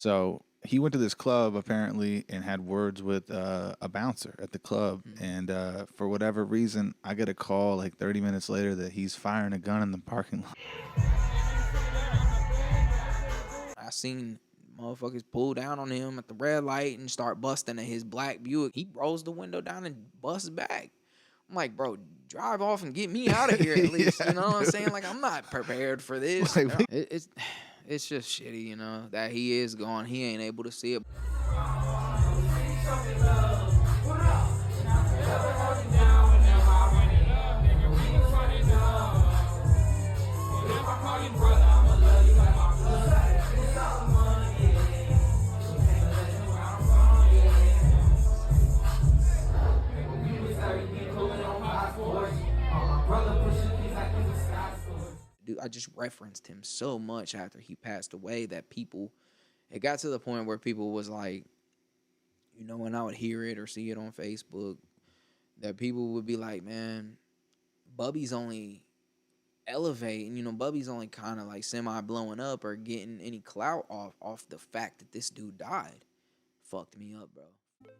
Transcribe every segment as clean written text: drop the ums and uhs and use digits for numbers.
So he went to this club apparently and had words with a bouncer at the club. Mm. And for whatever reason, I get a call like 30 minutes later that he's firing a gun in the parking lot. I seen motherfuckers pull down on him at the red light and start busting at his black Buick. He rolls the window down and busts back. I'm like, bro, drive off and get me out of here at least. Yeah, You know what I'm dude. saying? Like, I'm not prepared for this. Like, we- It's just shitty, you know, that he is gone. He ain't able to see it. Dude, I just referenced him so much after he passed away that it got to the point where people was like, you know, when I would hear it or see it on Facebook, that people would be like, man, Bubby's only elevating, you know, Bubby's only kind of like semi blowing up or getting any clout off the fact that this dude died. Fucked me up, bro.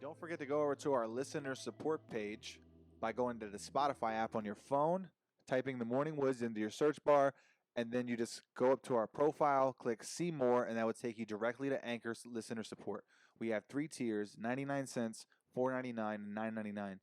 Don't forget to go over to our listener support page by going to the Spotify app on your phone, typing the Morning Woods into your search bar, and then you just go up to our profile, click See More, and that would take you directly to Anchor's listener support. We have 3 tiers, 99 cents, $4.99, and $9.99.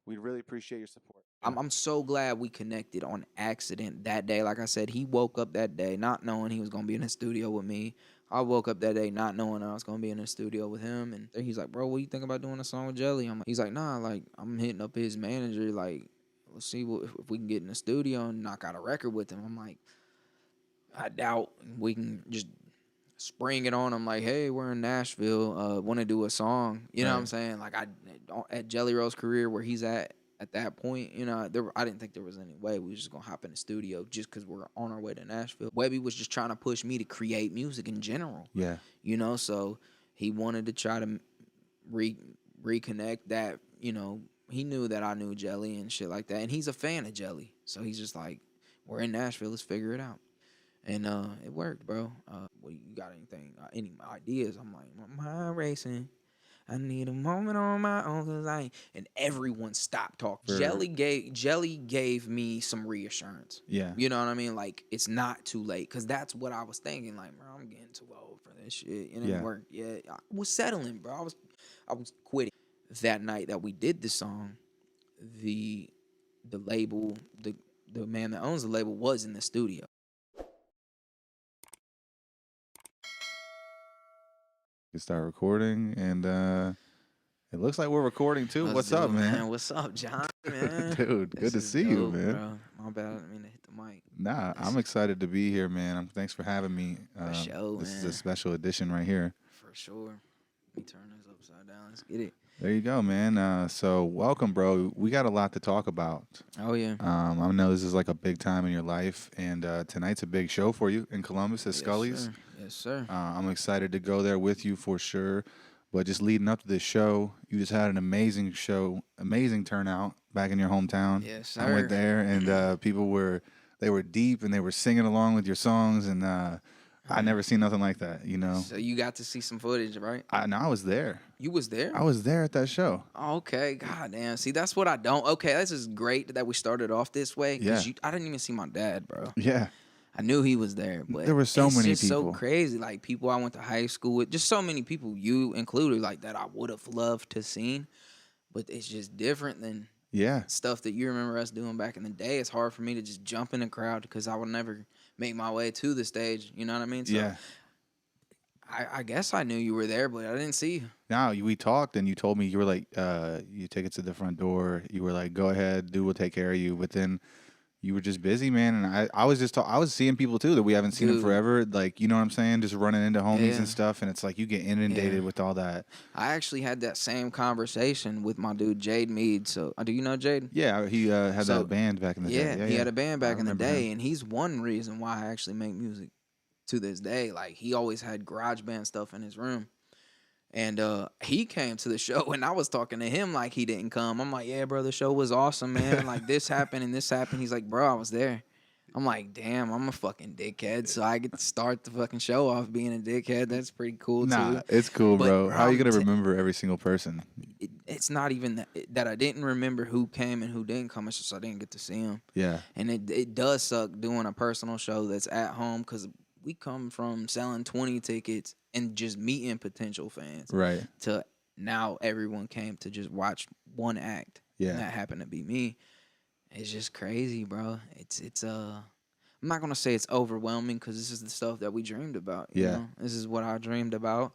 We'd really appreciate your support. I'm so glad we connected on accident that day. Like I said, he woke up that day not knowing he was going to be in the studio with me. I woke up that day not knowing I was going to be in the studio with him. And he's like, bro, what do you think about doing a song with Jelly? He's like, nah, like, I'm hitting up his manager. Like, let's see if we can get in the studio and knock out a record with him. I'm like, I doubt we can just spring it on him like, hey, we're in Nashville, want to do a song. You know what I'm saying? Like, at Jelly Roll's career where he's at that point, you know, I didn't think there was any way we were just going to hop in the studio just because we're on our way to Nashville. Webby was just trying to push me to create music in general. Yeah. You know, so he wanted to try to reconnect that, you know, he knew that I knew Jelly and shit like that. And he's a fan of Jelly. So he's just like, we're in Nashville, let's figure it out. And it worked, bro. Well, you got anything, any ideas? I'm like, my mind racing. I need a moment on my own, cause I ain't. And everyone stopped talking. Jelly gave me some reassurance. Yeah. You know what I mean? Like, it's not too late, cause that's what I was thinking. Like, bro, I'm getting too old for this shit. And it worked. Yeah, I was settling, bro. I was quitting. That night that we did the song, the label, the man that owns the label was in the studio. You start recording, and it looks like we're recording too. Let's What's do up, it, man? What's up, John? Man, Dude, good to see you, man. Bro. My bad, I didn't mean to hit the mic. Nah, I'm excited to be here, man. Thanks for having me. For sure, this is man. a special edition right here. For sure. Let me turn this upside down. Let's get it. There you go, man. So welcome, bro. We got a lot to talk about. Oh, yeah. I know this is like a big time in your life, and tonight's a big show for you in Columbus at Scully's. Sir. Yes, sir. I'm excited to go there with you for sure. But just leading up to this show, you just had an amazing show, amazing turnout back in your hometown. Yes, sir. I went there, and people were deep, and they were singing along with your songs, and I never seen nothing like that, you know. So you got to see some footage, right? I was there. You was there? I was there at that show. Oh, okay. God damn. See, that's what I don't. Okay, this is great that we started off this way. Yeah. I didn't even see my dad, bro. Yeah. I knew he was there, but there were so many just people. So crazy. Like, people I went to high school with, just so many people, you included, like, that I would have loved to seen. But it's just different than stuff that you remember us doing back in the day. It's hard for me to just jump in the crowd because I would never make my way to the stage. You know what I mean? So I guess I knew you were there, but I didn't see you. No, we talked, and you told me you were like, you take it to the front door. You were like, go ahead, we'll take care of you. But then you were just busy, man. And I was just I was seeing people too that we haven't seen in forever. Like, you know what I'm saying? Just running into homies and stuff. And it's like you get inundated with all that. I actually had that same conversation with my dude Jade Mead. So do you know Jade? Yeah, he had that band back in the day. Yeah, he had a band back in the day, and he's one reason why I actually make music to this day. Like, he always had garage band stuff in his room. And he came to the show, and I was talking to him like he didn't come. I'm like, yeah, bro, the show was awesome, man. Like, this happened and this happened. He's like, bro, I was there. I'm like, damn, I'm a fucking dickhead, so I get to start the fucking show off being a dickhead. That's pretty cool Nah, too. it's cool, But bro. bro, How are you gonna remember every single person? it's not even that I didn't remember who came and who didn't come. It's just I didn't get to see them. Yeah, And it does suck doing a personal show that's at home because we come from selling 20 tickets and just meeting potential fans right. to now everyone came to just watch one act. And Yeah, that happened to be me. It's just crazy, bro. It's I'm not gonna say it's overwhelming because this is the stuff that we dreamed about. You yeah, know, this is what I dreamed about,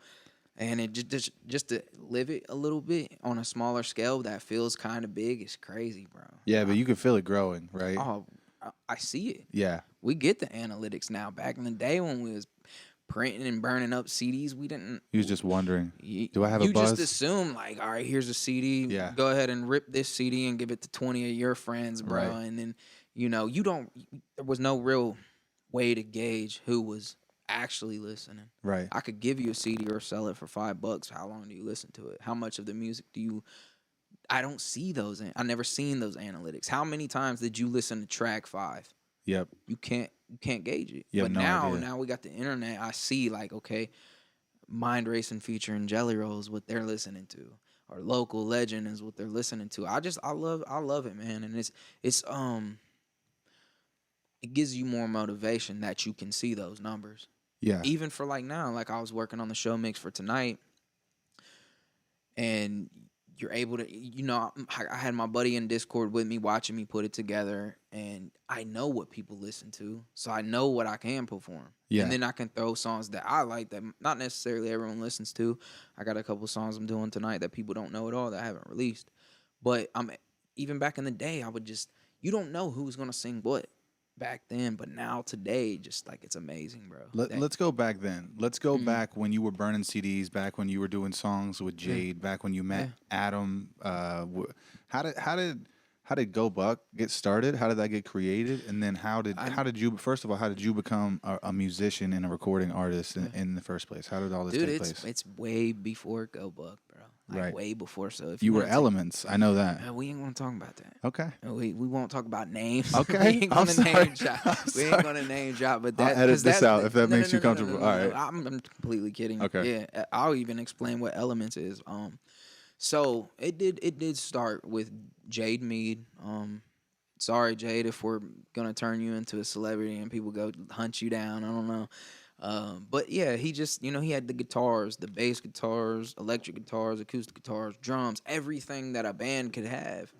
and it just to live it a little bit on a smaller scale that feels kind of big is crazy, bro. yeah. But you can feel it growing, right? Oh, I see it. Yeah, We get the analytics now. Back in the day when we was printing and burning up CDs, we didn't. he was just wondering, You, do I have a you just buzz? assume like, all right, here's a CD. Yeah. Go ahead and rip this CD and give it to 20 of your friends, bro. Right. And then, you don't. There was no real way to gauge who was actually listening. Right. I could give you a CD or sell it for $5. How long do you listen to it? How much of the music do you? I don't see those. I never seen those analytics. How many times did you listen to track 5? Yep. You can't gauge it. You have But no idea. now we got the internet. I see like, okay, Mind Racing featuring Jelly Roll is what they're listening to, or Local Legend is what they're listening to. I love it, man, and it's it gives you more motivation that you can see those numbers. Yeah. Even for like now, like I was working on the show mix for tonight, and you're able to, I had my buddy in Discord with me watching me put it together, and I know what people listen to, so I know what I can perform. Yeah. And then I can throw songs that I like that not necessarily everyone listens to. I got a couple songs I'm doing tonight that people don't know at all that I haven't released. But even back in the day, I would just, you don't know who's gonna sing what back then, but now today, just like it's amazing, bro. Let's go back then. Let's go back when you were burning CDs, back when you were doing songs with Jade, back when you met Adam. How did Go Buck get started? How did that get created? And then how did you, first of all, how did you become a musician and a recording artist in the first place? How did all this take place? It's way before Go Buck, bro. Like Right. way before. So if You were wanna Elements. I know that. we ain't gonna talk about that. Okay. We won't talk about names. Okay. We ain't I'm gonna sorry. name drop. I'm We ain't sorry. gonna name drop. But I'll that edit 'cause this that- out if that no, makes no, you no, no, comfortable. no, no, All no. right. I'm completely kidding. Okay. Yeah, I'll even explain what Elements is. So it did start with Jade Mead. Sorry, Jade, if we're gonna turn you into a celebrity and people go hunt you down. I don't know. But yeah, he just, he had the guitars, the bass guitars, electric guitars, acoustic guitars, drums, everything that a band could have.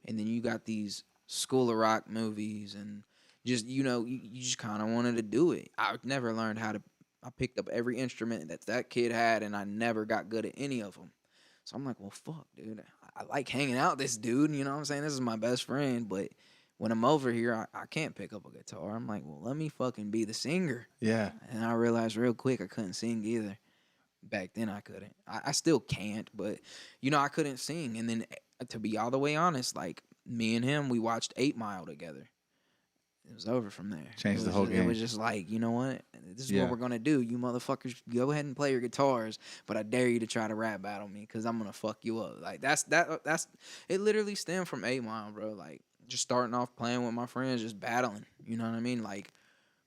And then you got these School of Rock movies, and just, you just kind of wanted to do it. I never learned how to. I picked up every instrument that kid had, and I never got good at any of them. So I'm like, well, fuck, dude. I like hanging out with this dude. You know what I'm saying? This is my best friend. But when I'm over here, I can't pick up a guitar. I'm like, well, let me fucking be the singer. Yeah. And I realized real quick I couldn't sing either. Back then I couldn't. I still can't, but, I couldn't sing. And then to be all the way honest, like me and him, we watched 8 Mile together. It was over from there. Changed the whole game. It was just like, you know what? This is Yeah. what we're gonna do. You motherfuckers, go ahead and play your guitars, but I dare you to try to rap battle me because I'm gonna fuck you up. Like that's it. Literally stemmed from 8 Mile, bro. Like just starting off playing with my friends, just battling. You know what I mean? Like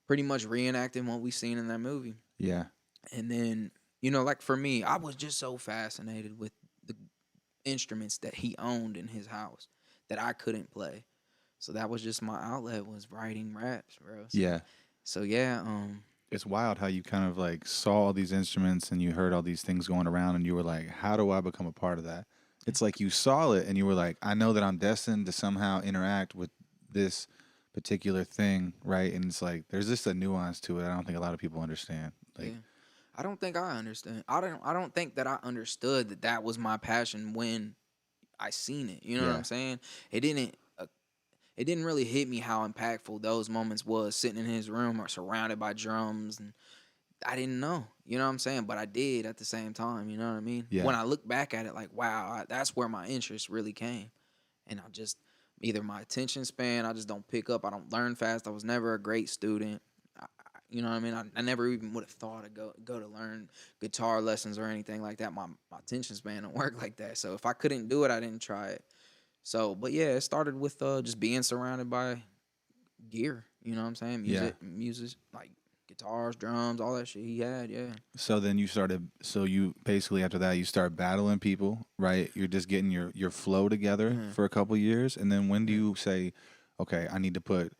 pretty much reenacting what we seen in that movie. Yeah. And then, like for me, I was just so fascinated with the instruments that he owned in his house that I couldn't play. So that was just my outlet, was writing raps, bro. Yeah. So yeah, It's wild how you kind of like saw all these instruments and you heard all these things going around and you were like, how do I become a part of that? It's like you saw it and you were like, I know that I'm destined to somehow interact with this particular thing, right? And it's like there's just a nuance to it I don't think a lot of people understand. Like, yeah. I don't think I understand. I don't think that I understood that was my passion when I seen it. You know what I'm saying? It didn't really hit me how impactful those moments was sitting in his room or surrounded by drums, and I didn't know. You know what I'm saying? But I did at the same time. You know what I mean? Yeah. When I look back at it, like, wow, that's where my interest really came. And I just, either my attention span, I just don't pick up. I don't learn fast. I was never a great student. You know what I mean? I never even would have thought to go to learn guitar lessons or anything like that. My attention span don't work like that. So if I couldn't do it, I didn't try it. So, but yeah, it started with just being surrounded by gear. You know what I'm saying? Yeah. Music, like guitars, drums, all that shit he had. Yeah. So then you basically after that you start battling people, right? You're just getting your flow together Yeah. for a couple years, and then when do Yeah. you say, okay, I need to put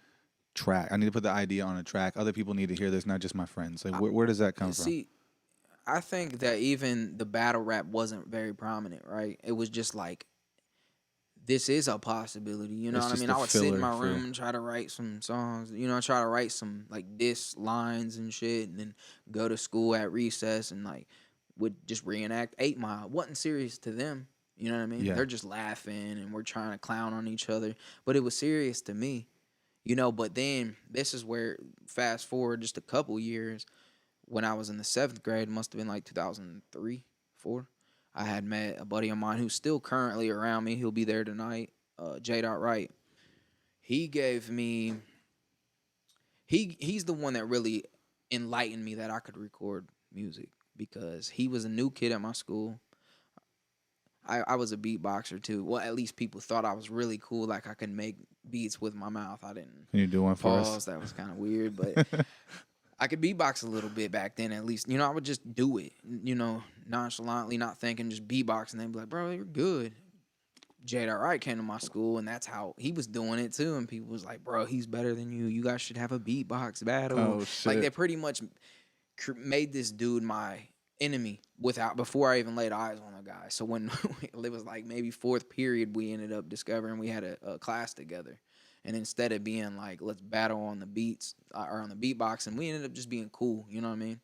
the idea on a track. Other people need to hear this, not just my friends. Like, I, where does that come from? see, I think that even the battle rap wasn't very prominent, right? It was just like this is a possibility. You know It's what I just mean? a I would sit in filler my for room and try to write some songs. You know, try to write some like diss lines and shit, and then go to school at recess and like would just reenact 8 Mile. Wasn't serious to them. You know what I mean? yeah, They're just laughing and we're trying to clown on each other, but it was serious to me. You know, but then this is where fast forward just a couple years when I was in the 7th grade, must have been like 2003, 4. I had met a buddy of mine who's still currently around me. He'll be there tonight. J. Wright. He gave me. He's the one that really enlightened me that I could record music because he was a new kid at my school. I was a beatboxer too. Well, at least people thought I was really cool. Like I could make beats with my mouth. I didn't can you do one for us? pause. That was kind of weird, but I could beatbox a little bit back then, at least. You know, I would just do it, you know, nonchalantly, not thinking, just beatboxing. They'd be like, bro, you're good. J. Wright came to my school, and that's how he was doing it, too. And people was like, bro, he's better than you. You guys should have a beatbox battle. Oh Like, they shit! pretty much made this dude my enemy before I even laid eyes on the guy. So when it was like maybe 4th period, we ended up discovering we had a class together. And instead of being like, let's battle on the beats or on the beatbox, and we ended up just being cool. You know what I mean?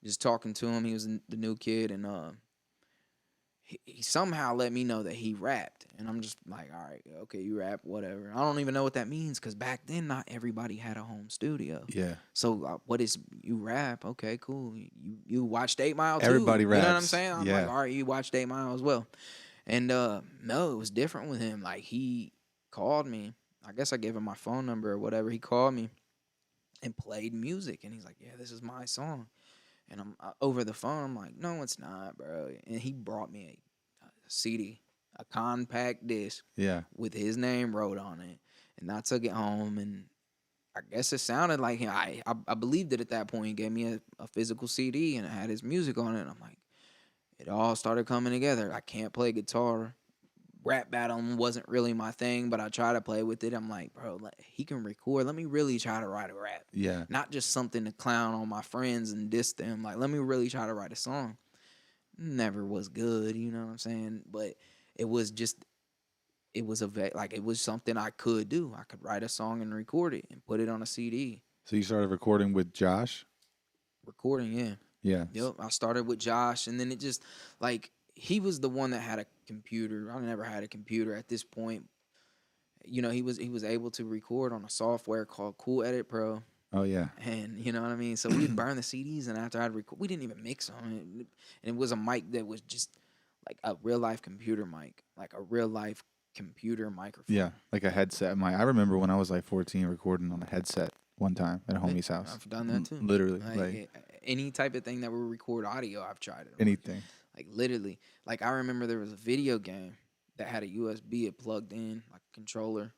Just talking to him. He was the new kid, and he somehow let me know that he rapped. And I'm just like, all right, okay, you rap, whatever. I don't even know what that means because back then, not everybody had a home studio. Yeah, So what is you rap? Okay, cool. You watched 8 Mile too. everybody You know what I'm raps. saying? I'm Yeah, like, all right, you watched 8 Mile as well. And no, it was different with him. Like he called me. I guess I gave him my phone number or whatever. He called me and played music, and he's like, "Yeah, this is my song." And I'm over the phone. I'm like, "No, it's not, bro." And he brought me a CD, a compact disc yeah, with his name wrote on it, and I took it home. And I guess it sounded like him. I believed it at that point. He gave me a physical CD, and it had his music on it. And I'm like, it all started coming together. I can't play guitar. Rap battling wasn't really my thing, but I try to play with it. I'm like, bro, he can record. Let me really try to write a rap, yeah. not just something to clown on my friends and diss them. Like, let me really try to write a song. Never was good, you know what I'm saying? But it was just, it was it was something I could do. I could write a song and record it and put it on a CD. So you started recording with Josh. Recording, yeah. Yeah. Yep. I started with Josh, and then it just like he was the one that had a computer. I never had a computer at this point. You know, he was able to record on a software called Cool Edit Pro. Oh yeah. And you know what I mean? So we'd burn the CDs, and after I'd record, we didn't even mix on it. And it was a mic that was just like a real life computer mic, like a real life computer microphone. Yeah, like a headset. I remember when I was like 14 recording on a headset one time at a homie's house. I've done that too. Literally, Like any type of thing that will record audio, I've tried it. anything. Like literally, like I remember there was a video game that had a USB it plugged in, like a controller,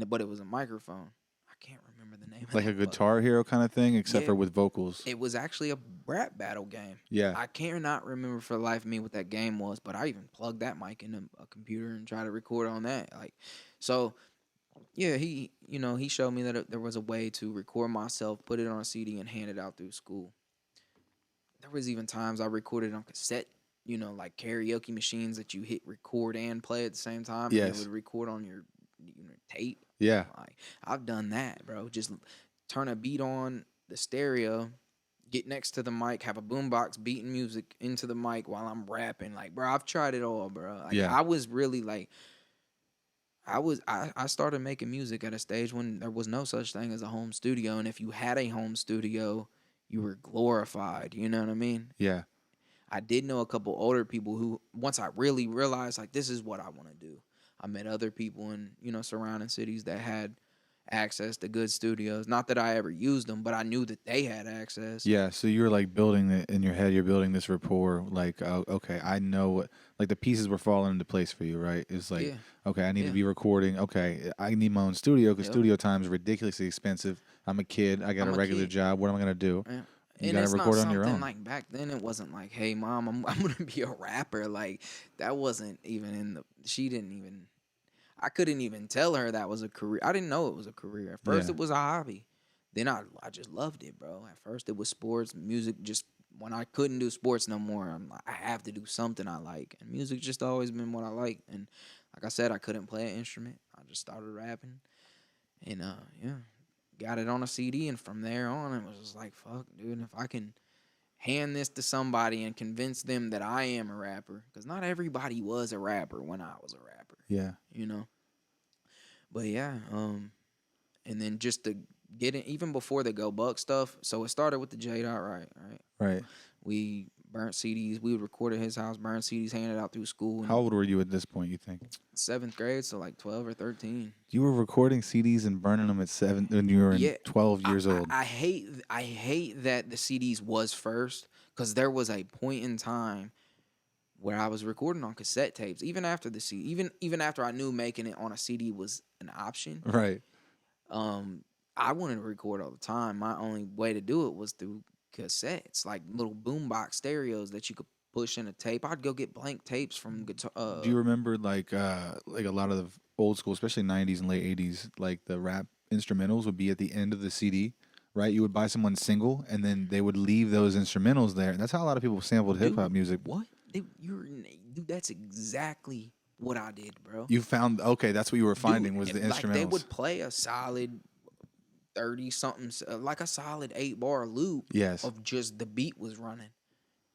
but it was a microphone. I can't remember the name. Like of a that, Guitar Hero kind of thing, except Yeah. for with vocals. It was actually a rap battle game. Yeah. I cannot remember for the life of me what that game was, but I even plugged that mic into a computer and tried to record on that. Like, so yeah, he showed me that there was a way to record myself, put it on a CD, and hand it out through school. There was even times I recorded on cassette, like karaoke machines that you hit record and play at the same time. Yes. And it would record on your tape. Yeah. Like, I've done that, bro. Just turn a beat on the stereo, get next to the mic, have a boombox beating music into the mic while I'm rapping. Like, bro, I've tried it all, bro. Like, Yeah. I was really like, I started making music at a stage when there was no such thing as a home studio. And if you had a home studio, you were glorified. You know what I mean? Yeah. I did know a couple older people who, once I really realized, like, this is what I want to do. I met other people in, surrounding cities that had access to good studios. Not that I ever used them, but I knew that they had access. Yeah, so you're like building it in your head. You're building this rapport. Like, oh, okay, I know what. Like the pieces were falling into place for you, right? It's like, Yeah, okay, I need to yeah, be recording. Okay, I need my own studio because yep. studio time is ridiculously expensive. I'm a kid. I got a I'm a regular kid. job. What am I gonna do? Yeah. You And got to it's not record on your something own. like back then. It wasn't like, "Hey, mom, I'm gonna be a rapper." Like that wasn't even in the. She didn't even. I couldn't even tell her that was a career. I didn't know it was a career. At first, Yeah, it was a hobby. Then I just loved it, bro. At first, it was sports, music. Just when I couldn't do sports no more, I'm like, I have to do something I like, and music just always been what I like. And like I said, I couldn't play an instrument. I just started rapping, and yeah, got it on a CD, and from there on, it was just like, fuck, dude. If I can hand this to somebody and convince them that I am a rapper, because not everybody was a rapper when I was a rapper, yeah, you know. But yeah, and then just to get it even before the Go Buck stuff. So it started with the J Dot right. right. We burnt CDs. We would record at his house, burn CDs, handed out through school. How In old were you at this point? You think 7th grade, so like 12 or 13. you were recording CDs and burning them at 7 when you were in Yeah, 12 years old? I hate that the CDs was first, because there was a point in time where I was recording on cassette tapes. Even after the CD, even after I knew making it on a CD was an option. Right. Um, I wanted to record all the time. My only way to do it was through cassettes, like little boombox stereos that you could push in a tape. I'd go get blank tapes from guitar. Do you remember like a lot of the old school, especially 90s and late 80s, like the rap instrumentals would be at the end of the CD, right? You would buy someone's single and then they would leave those instrumentals there. And that's how a lot of people sampled hip hop Dude, music. what? Dude, that's exactly what I did, bro. You found okay, that's what you were Dude, finding was the like they instrumentals. would play a solid 30 something, like a solid 8-bar loop Yes. of just the beat was running.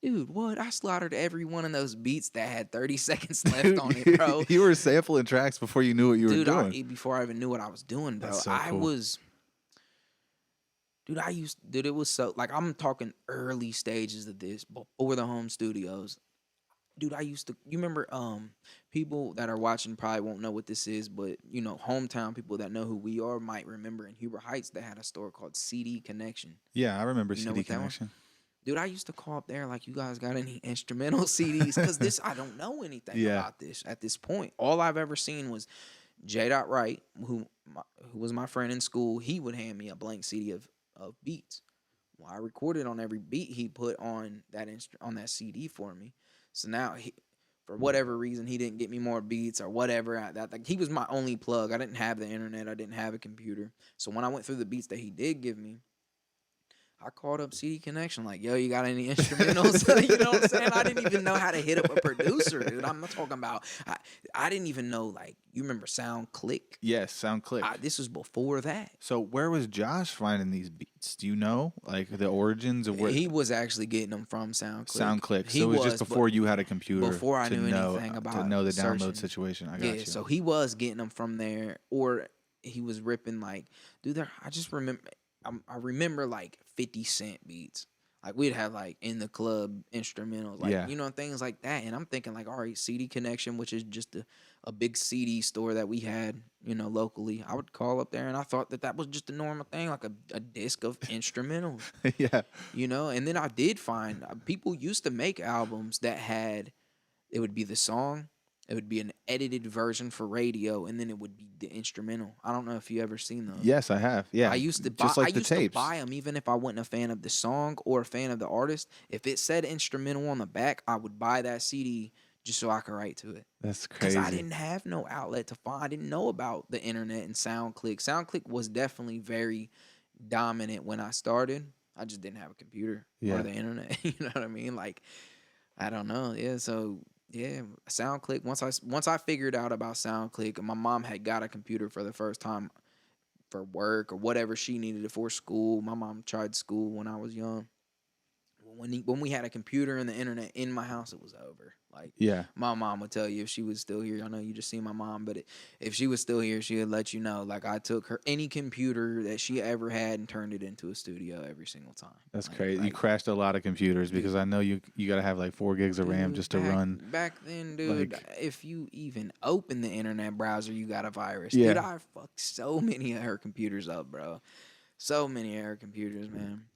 Dude, what? I slaughtered every one of those beats that had 30 seconds left on it, bro. You were sampling tracks before you knew what you were doing. Before I even knew what I was doing, bro. That's so cool. Dude, it was so, like, I'm talking early stages of this, before the home studios. Dude, you remember, people that are watching probably won't know what this is, but, you know, hometown people that know who we are might remember in Huber Heights, they had a store called CD Connection. Yeah, I remember You know CD what that was? Connection. Dude, I used to call up there like, you guys got any instrumental CDs? Because I don't know anything Yeah. about this at this point. All I've ever seen was J. Wright, who was my friend in school. He would hand me a blank CD of beats. Well, I recorded on every beat he put on that CD for me. So now, for whatever reason, he didn't get me more beats or whatever. He was my only plug. I didn't have the internet. I didn't have a computer. So when I went through the beats that he did give me, I called up CD Connection like, yo, you got any instrumentals? You know what I'm saying? I didn't even know how to hit up a producer, dude. I'm not talking about, I didn't even know, like, you remember SoundClick? Yes, SoundClick. This was before that. So where was Josh finding these beats? Do you know, like the origins of where He was actually getting them from SoundClick. SoundClick? So it was just before you had a computer. Before I to knew know, anything about to know the searching. download situation. I got Yeah, you. so he was getting them from there, or he was ripping, like, dude. I just remember. I remember like 50 Cent beats. Like we'd have like in the club instrumentals, like, Yeah. you know, things like that. And I'm thinking like, all right, CD Connection, which is just a big CD store that we had, you know, locally. I would call up there and I thought that was just a normal thing, like a disc of instrumentals, Yeah. you know. And then I did find people used to make albums that it would be the song, it would be an edited version for radio, and then it would be the instrumental. I don't know if you ever seen those. Yes, I have. Yeah. I used to buy. Just like I the used tapes. to buy them even if I wasn't a fan of the song or a fan of the artist. If it said instrumental on the back, I would buy that CD just so I could write to it. That's Because crazy. I didn't have no outlet to find. I didn't know about the internet and SoundClick. SoundClick was definitely very dominant when I started. I just didn't have a computer or the internet. You know what I mean? Like, I don't know. Yeah, so. Yeah, SoundClick. Once I figured out about SoundClick, and my mom had got a computer for the first time for work or whatever she needed it for school. My mom tried school when I was young. when we had a computer and the internet in my house, it was over. Like, Yeah. my mom would tell you if she was still here. I know you just seen my mom, but if she was still here, she would let you know. Like, I took her any computer that she ever had and turned it into a studio every single time. That's Like, crazy. You like, crashed a lot of computers because dude, I know you gotta have like 4 gigs of RAM dude, just to run. back then, dude, Like, if you even open the internet browser, you got a virus. Dude, yeah. I fucked so many of her computers up, bro. So many of her computers, man.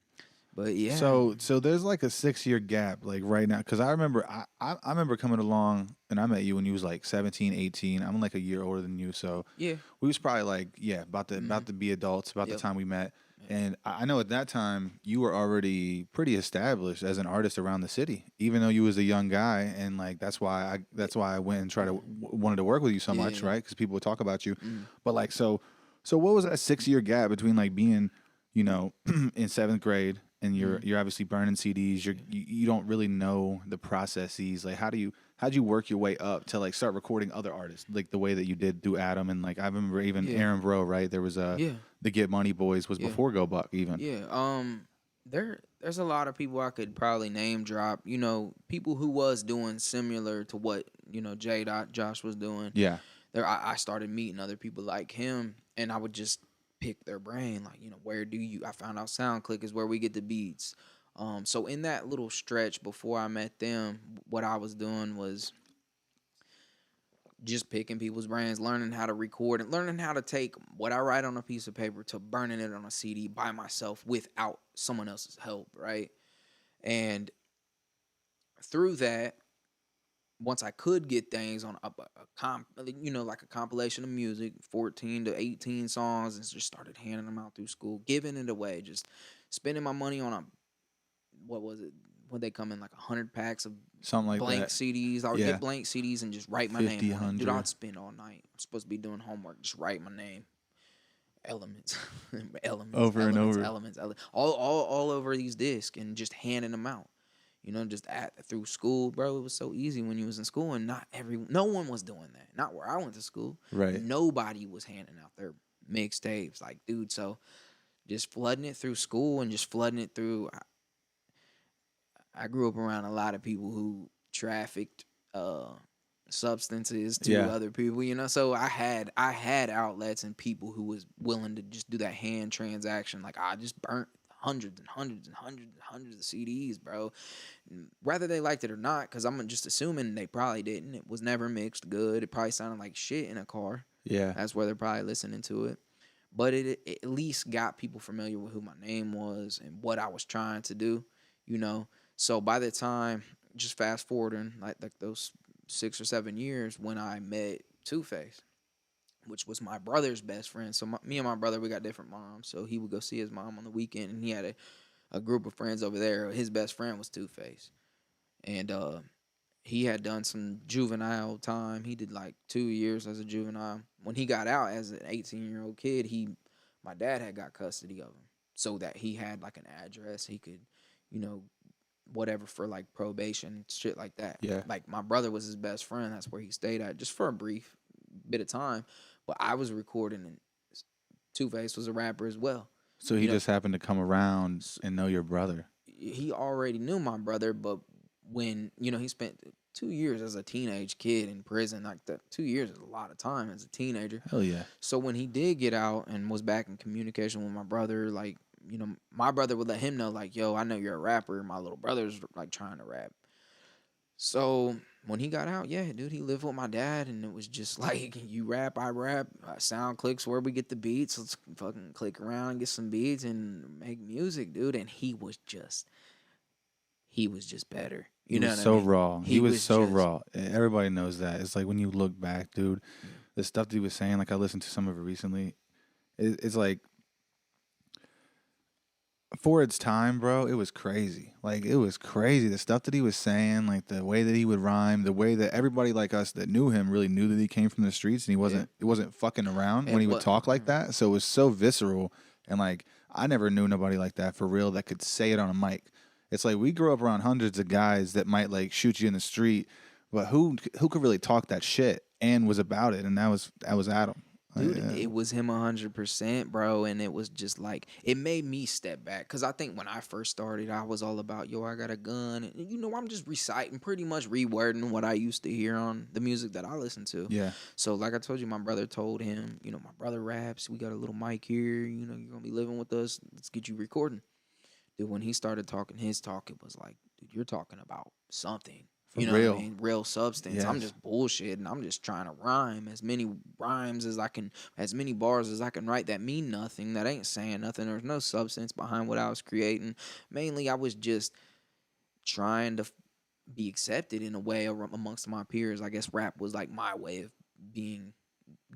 But yeah, So there's like a 6-year gap like right now because I remember I remember coming along and I met you when you was like 17, 18. I'm like a year older than you, so yeah, we was probably like about to be adults about the yep, time we met. yeah, And I know at that time you were already pretty established as an artist around the city, even though you was a young guy. And like that's why I went and tried to wanted to work with you so much, yeah. right? Because people would talk about you. Mm. But like so what was that 6-year gap between like being in 7th grade and you're obviously burning CDs. You don't really know the processes. Like how'd you work your way up to like start recording other artists like the way that you did through Adam and like I remember even Yeah, Aaron Bro, right? There was yeah, the Get Money Boys was yeah, before Go Buck even. yeah. There's a lot of people I could probably name drop. People who was doing similar to what J. Josh was doing. Yeah. I started meeting other people like him, and I would just pick their brain. Like, where do you? I found out SoundClick is where we get the beats. So in that little stretch before I met them, what I was doing was just picking people's brains, learning how to record and learning how to take what I write on a piece of paper to burning it on a CD by myself without someone else's help, right? And through that, once I could get things on like a compilation of music, 14 to 18 songs, and just started handing them out through school, giving it away, just spending my money on what was it? Would they come in like 100 packs of Something like blank that. CDs? I would Yeah. get blank CDs and just write my 50, name on it. Dude, 100. I'd spend all night. I'm supposed to be doing homework, just write my name. Elements, elements, Over and elements, over. elements, all over these discs and just handing them out. Just through school, bro. It was so easy when you was in school, and no one was doing that. Not where I went to school. Right. Nobody was handing out their mixtapes, like, dude. So just flooding it through school and just flooding it through. I grew up around a lot of people who trafficked substances to Yeah. other people, so I had outlets and people who was willing to just do that hand transaction. Like, I just burnt hundreds and hundreds and hundreds and hundreds of CDs, bro. Whether they liked it or not, because I'm just assuming they probably didn't. It was never mixed good. It probably sounded like shit in a car. Yeah. That's where they're probably listening to it. But it at least got people familiar with who my name was and what I was trying to do. So by the time, just fast forwarding like those 6 or 7 years when I met Two-Face, which was my brother's best friend. So me and my brother, we got different moms. So he would go see his mom on the weekend, and he had a group of friends over there. His best friend was Two-Face. And he had done some juvenile time. He did like 2 years as a juvenile. When he got out as an 18-year-old kid, my dad had got custody of him so that he had like an address. He could, whatever for like probation, shit like that. Yeah. Like, my brother was his best friend. That's where he stayed at just for a brief bit of time. But I was recording, and Two-Face was a rapper as well. So he just happened to come around and know your brother. He already knew my brother, but when, he spent 2 years as a teenage kid in prison, like that 2 years is a lot of time as a teenager. Hell yeah. So when he did get out and was back in communication with my brother, like, my brother would let him know, like, yo, I know you're a rapper. My little brother's like trying to rap. So when he got out, yeah, dude, he lived with my dad, and it was just like, you rap, I rap. SoundClick's where we get the beats. Let's fucking click around and get some beats and make music, dude. And he was just better. You know what I mean? Raw. He was so just raw. Everybody knows that. It's like when you look back, dude, the stuff that he was saying, like I listened to some of it recently. It's like, for its time, bro, it was crazy. Like, it was crazy. The stuff that he was saying, like the way that he would rhyme, the way that everybody like us that knew him really knew that he came from the streets, and he wasn't fucking around when he would talk like that. So it was so visceral, and like I never knew nobody like that for real that could say it on a mic. It's like we grew up around hundreds of guys that might like shoot you in the street, but who could really talk that shit and was about it, and that was Adam. Dude, it was him 100%, bro, and it was just like it made me step back because I think when I first started, I was all about yo, I got a gun, and I'm just reciting, pretty much rewording what I used to hear on the music that I listen to. Yeah. So, like I told you, my brother told him, my brother raps. We got a little mic here. You're gonna be living with us. Let's get you recording. Dude, when he started talking his talk, it was like, dude, you're talking about something. For You know what I real. mean? Real substance. I'm Yes. just bullshitting. I'm just trying to rhyme as many rhymes as I can, as many bars as I can write that mean nothing, that ain't saying nothing. There's no substance behind what I was creating. Mainly, I was just trying to be accepted in a way amongst my peers. I guess rap was like my way of getting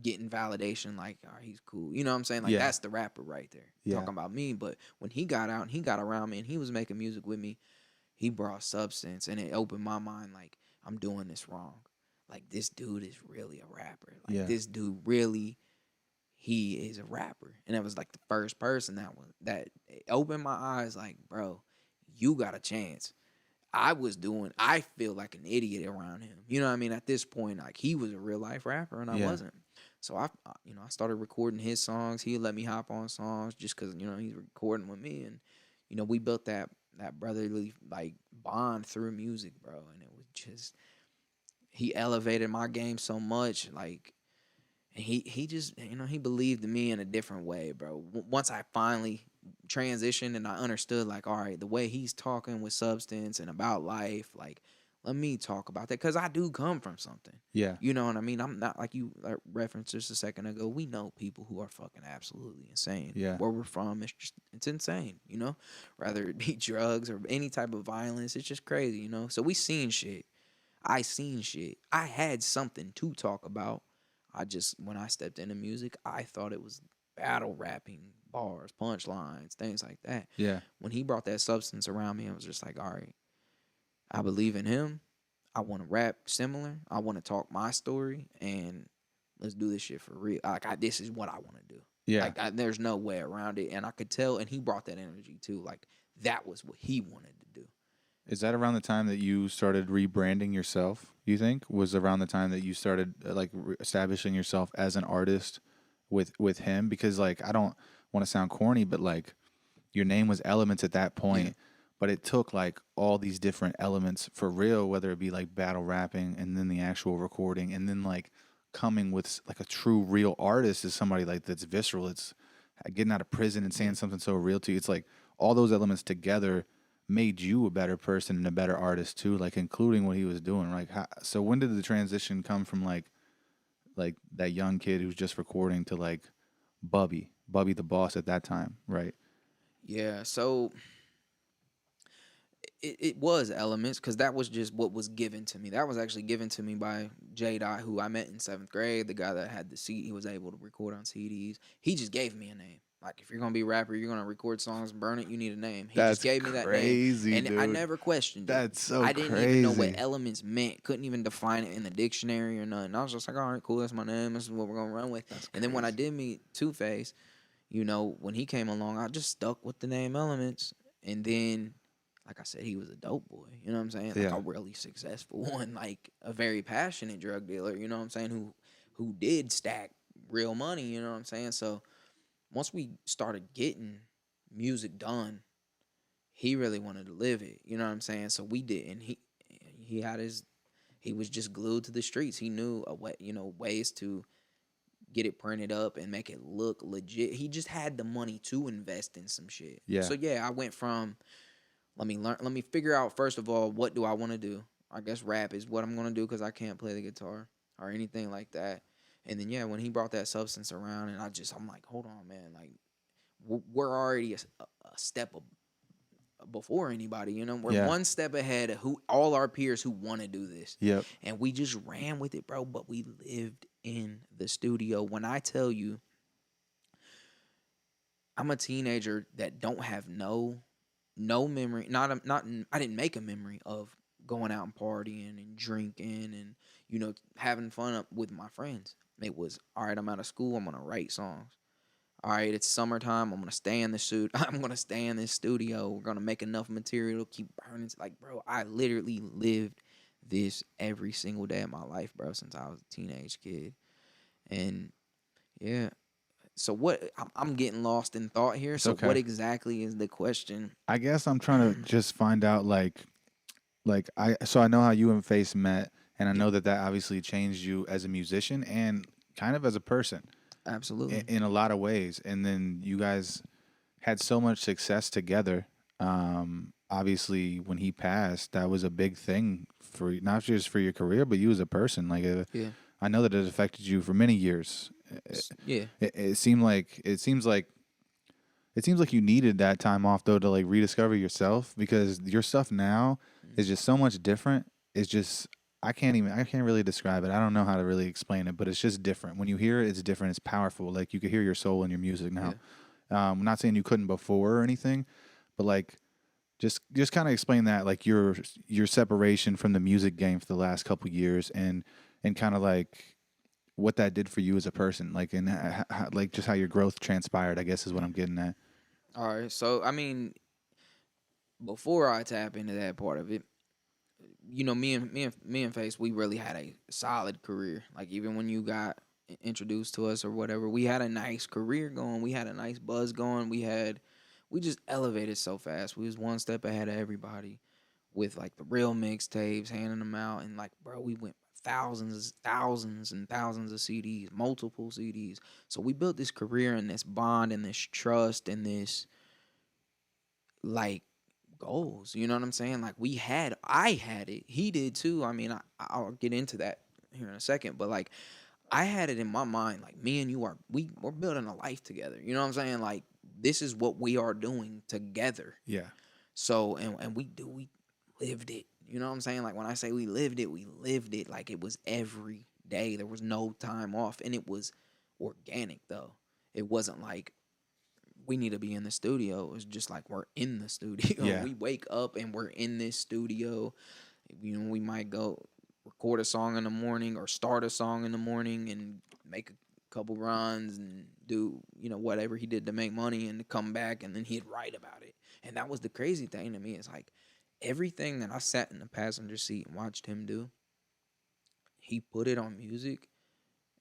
validation, like, all right, he's cool. You know what I'm saying? Like, Yeah. that's the rapper right there. Yeah. Talking about me. But when he got out and he got around me and he was making music with me, he brought substance and it opened my mind like, I'm doing this wrong. Like, this dude is really a rapper. Like, Yeah. this dude really, he is a rapper. And it was like the first person that opened my eyes like, bro, you got a chance. I feel like an idiot around him. You know what I mean? At this point, like, he was a real life rapper and I wasn't. So I started recording his songs. He let me hop on songs just because, he's recording with me. And, we built that brotherly, like, bond through music, bro. And it was just, he elevated my game so much. Like, and he just, he believed in me in a different way, bro. Once I finally transitioned and I understood, like, all right, the way he's talking with substance and about life, like, let me talk about that because I do come from something. Yeah. You know what I mean? I'm not like you referenced just a second ago. We know people who are fucking absolutely insane. Yeah. Where we're from, it's insane, Rather it be drugs or any type of violence, it's just crazy, So we seen shit. I seen shit. I had something to talk about. When I stepped into music, I thought it was battle rapping, bars, punchlines, things like that. Yeah. When he brought that substance around me, I was just like, all right, I believe in him. I want to rap similar. I want to talk my story, and let's do this shit for real. Like, this is what I want to do. Yeah. Like, there's no way around it, and I could tell. And he brought that energy too. Like, that was what he wanted to do. Is that around the time that you started rebranding yourself? You think was around the time that you started establishing yourself as an artist with him? Because like I don't want to sound corny, but like your name was Elements at that point, but it took like all these different elements for real, whether it be like battle rapping and then the actual recording, and then like coming with like a true real artist is somebody like that's visceral. It's getting out of prison and saying something so real to you. It's like all those elements together made you a better person and a better artist too, like including what he was doing. Like, so when did the transition come from like that young kid who's just recording to like Bubby the boss at that time, right? Yeah, so it was Elements because that was just what was given to me. That was actually given to me by J. Dot, who I met in 7th grade, the guy that had the CD. He was able to record on CDs. He just gave me a name. Like, if you're going to be a rapper, you're going to record songs, burn it, you need a name. He just gave me that name. Crazy, and dude. I never questioned it. That's so I didn't crazy. even know what Elements meant. Couldn't even define it in the dictionary or nothing. I was just like, all right, cool, that's my name. This is what we're going to run with. And then when I did meet Two-Face, when he came along, I just stuck with the name Elements. And then, like I said, he was a dope boy. You know what I'm saying? Like a really successful one, like a very passionate drug dealer. You know what I'm saying? Who did stack real money. You know what I'm saying? So once we started getting music done, he really wanted to live it. You know what I'm saying? So we did, and he was just glued to the streets. He knew a way, ways to get it printed up and make it look legit. He just had the money to invest in some shit. Yeah. So yeah, I went from let me figure out first of all what do I want to do. I guess rap is what I'm gonna do because I can't play the guitar or anything like that. And then when he brought that substance around, and I'm like, hold on, man, like we're already a step before anybody, we're one step ahead of all our peers who want to do this. Yep. And we just ran with it, bro. But we lived in the studio. When I tell you, I'm a teenager that don't have no memory. I didn't make a memory of going out and partying and drinking and having fun up with my friends. It was all right. I'm out of school. I'm gonna write songs. All right, it's summertime. I'm gonna stay in the suit. I'm gonna stay in this studio. We're gonna make enough material to keep burning. Like, bro, I literally lived this every single day of my life, bro, since I was a teenage kid. And Yeah. So what? I'm getting lost in thought here. It's So what okay. exactly is the question? I guess I'm trying to just find out like I know how you and Face met, and I Yeah, know that obviously changed you as a musician and kind of as a person absolutely. in a lot of ways. And then you guys had so much success together. Obviously, when he passed, that was a big thing for not just for your career, but you as a person. Yeah. I know that it affected you for many years. Yeah. It seemed like it seems like you needed that time off though to like rediscover yourself because your stuff now Mm. is just so much different. It's just I can't really describe it. I don't know how to really explain it, but it's just different. When you hear it, it's different. It's powerful. Like you could hear your soul in your music now. Yeah. I'm not saying you couldn't before or anything, but like just kind of explain that like your separation from the music game for the last couple years and kind of like what that did for you as a person, like and like just how your growth transpired. I guess is what I'm getting at. All right. So I mean, before I tap into that part of it, me and Face, we really had a solid career. Like even when you got introduced to us or whatever, we had a nice career going. We had a nice buzz going. We just elevated so fast. We was one step ahead of everybody with like the real mixtapes, handing them out, and like bro, we went thousands and thousands of CDs, multiple CDs. So we built this career and this bond and this trust and this like goals. You know what I'm saying? Like I had it. He did too. I mean, I'll get into that here in a second, but like I had it in my mind. Like me and you we're building a life together. You know what I'm saying? Like this is what we are doing together. Yeah. So and we lived it. You know what I'm saying? Like when I say we lived it, we lived it. Like it was every day. There was no time off, and it was organic though. It wasn't like we need to be in the studio. It's just like we're in the studio. Yeah. We wake up and we're in this studio. We might go record a song in the morning or start a song in the morning and make a couple runs and do, whatever he did to make money and to come back and then he'd write about it. And that was the crazy thing to me. It's like everything that I sat in the passenger seat and watched him do, he put it on music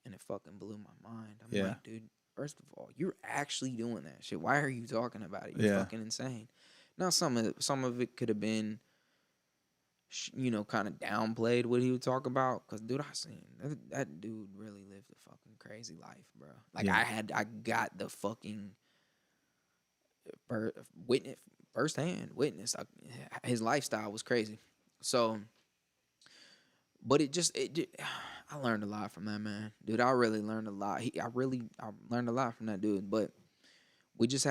and it fucking blew my mind. I'm Yeah. like, dude, first of all, you're actually doing that shit. Why are you talking about it? You're Yeah. fucking insane. Now, some of it could have been, kind of downplayed what he would talk about. Cause, dude, I seen that dude really lived a fucking crazy life, bro. Like Yeah. I got the fucking witness firsthand witness. His lifestyle was crazy. So, but I learned a lot from that man, dude. I really learned a lot. I learned a lot from that dude. But we just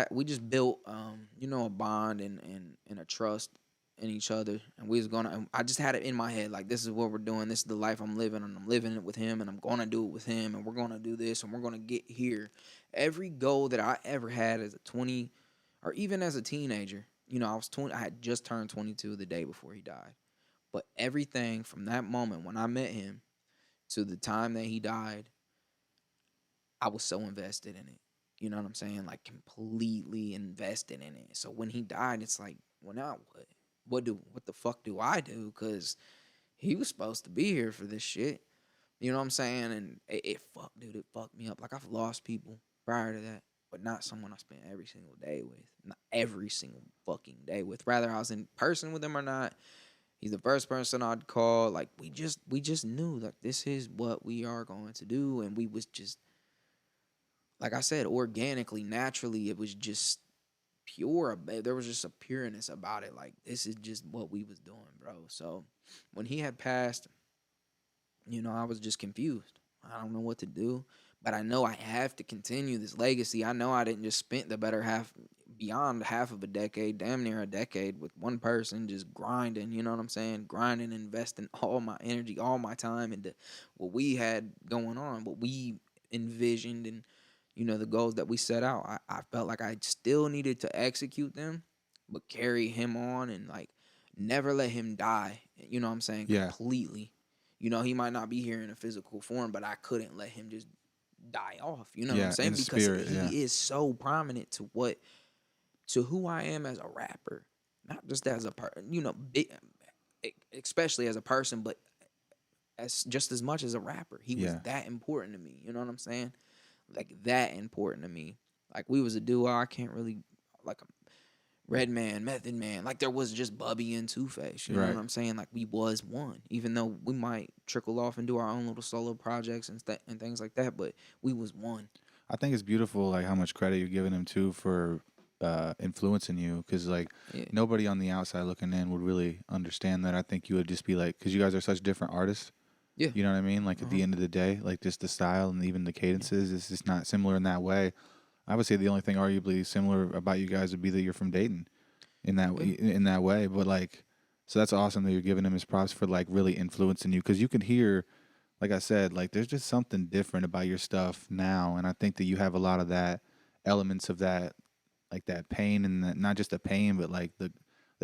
built a bond and a trust in each other, and we was gonna. I just had it in my head like this is what we're doing. This is the life I'm living, and I'm living it with him, and I'm gonna do it with him, and we're gonna do this, and we're gonna get here. Every goal that I ever had as a 20, or even as a teenager, I was 20. I had just turned 22 the day before he died. But everything from that moment when I met him to the time that he died, I was so invested in it. You know what I'm saying? Like completely invested in it. So when he died, it's like, well, now what? What the fuck do I do? Cause he was supposed to be here for this shit. You know what I'm saying? And it fucked me up. Like I've lost people prior to that, but not someone I spent every single day with. Not every single fucking day with. Rather I was in person with him or not. He's the first person I'd call. Like we just knew like this is what we are going to do, and we was just like I said, organically, naturally, it was just pure. There was just a pureness about it. Like this is just what we was doing, bro. So when he had passed, I was just confused. I don't know what to do, but I know I have to continue this legacy. I know I didn't just spent the better half, beyond half of a decade, damn near a decade with one person just grinding, you know what I'm saying? Grinding, investing all my energy, all my time into what we had going on, what we envisioned and the goals that we set out. I felt like I still needed to execute them, but carry him on and like never let him die, you know what I'm saying? Yeah. Completely. He might not be here in a physical form, but I couldn't let him just die off. You know what I'm Yeah. In saying? Because spirit. Yeah. he is so prominent to who I am as a rapper, not just as a especially as a person, but as just as much as a rapper. He was Yeah. that important to me. You know what I'm saying? like that important to me. Like we was a duo. I can't really like Redman, Method Man. Like there was just Bubby and Two Face. You know what Right. I'm saying? Like we was one. Even though we might trickle off and do our own little solo projects and things like that, but we was one. I think it's beautiful, like how much credit you're giving him too for influencing you, because like Yeah. nobody on the outside looking in would really understand that. I think you would just be like, because you guys are such different artists. Yeah. You know what I mean? Like at the Uh-huh. end of the day, like just the style and even the cadences is just not similar in that way. I would say the only thing arguably similar about you guys would be that you're from Dayton Yeah. in that way. But like, so that's awesome that you're giving him his props for like really influencing you, because you can hear, like I said, like there's just something different about your stuff now, and I think that you have a lot of that elements of that, like that pain and that, not just the pain, but like the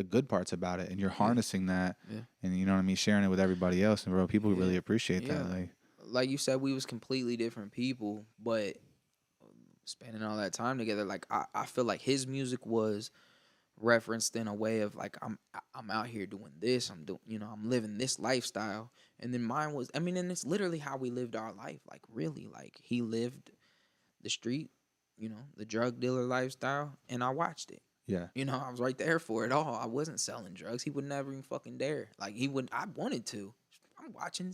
good parts about it, and you're Yeah. harnessing that, Yeah. and you know what I mean, sharing it with everybody else, and bro, people Yeah. really appreciate that. Yeah. Like you said, we was completely different people, but spending all that time together, like I feel like his music was referenced in a way of like I'm out here doing this, I'm doing, I'm living this lifestyle, and then mine was, I mean, and it's literally how we lived our life. Like really, like he lived the street, the drug dealer lifestyle, and I watched it. Yeah, I was right there for it all. I wasn't selling drugs. He would never even fucking dare. Like he would. I wanted to. I'm watching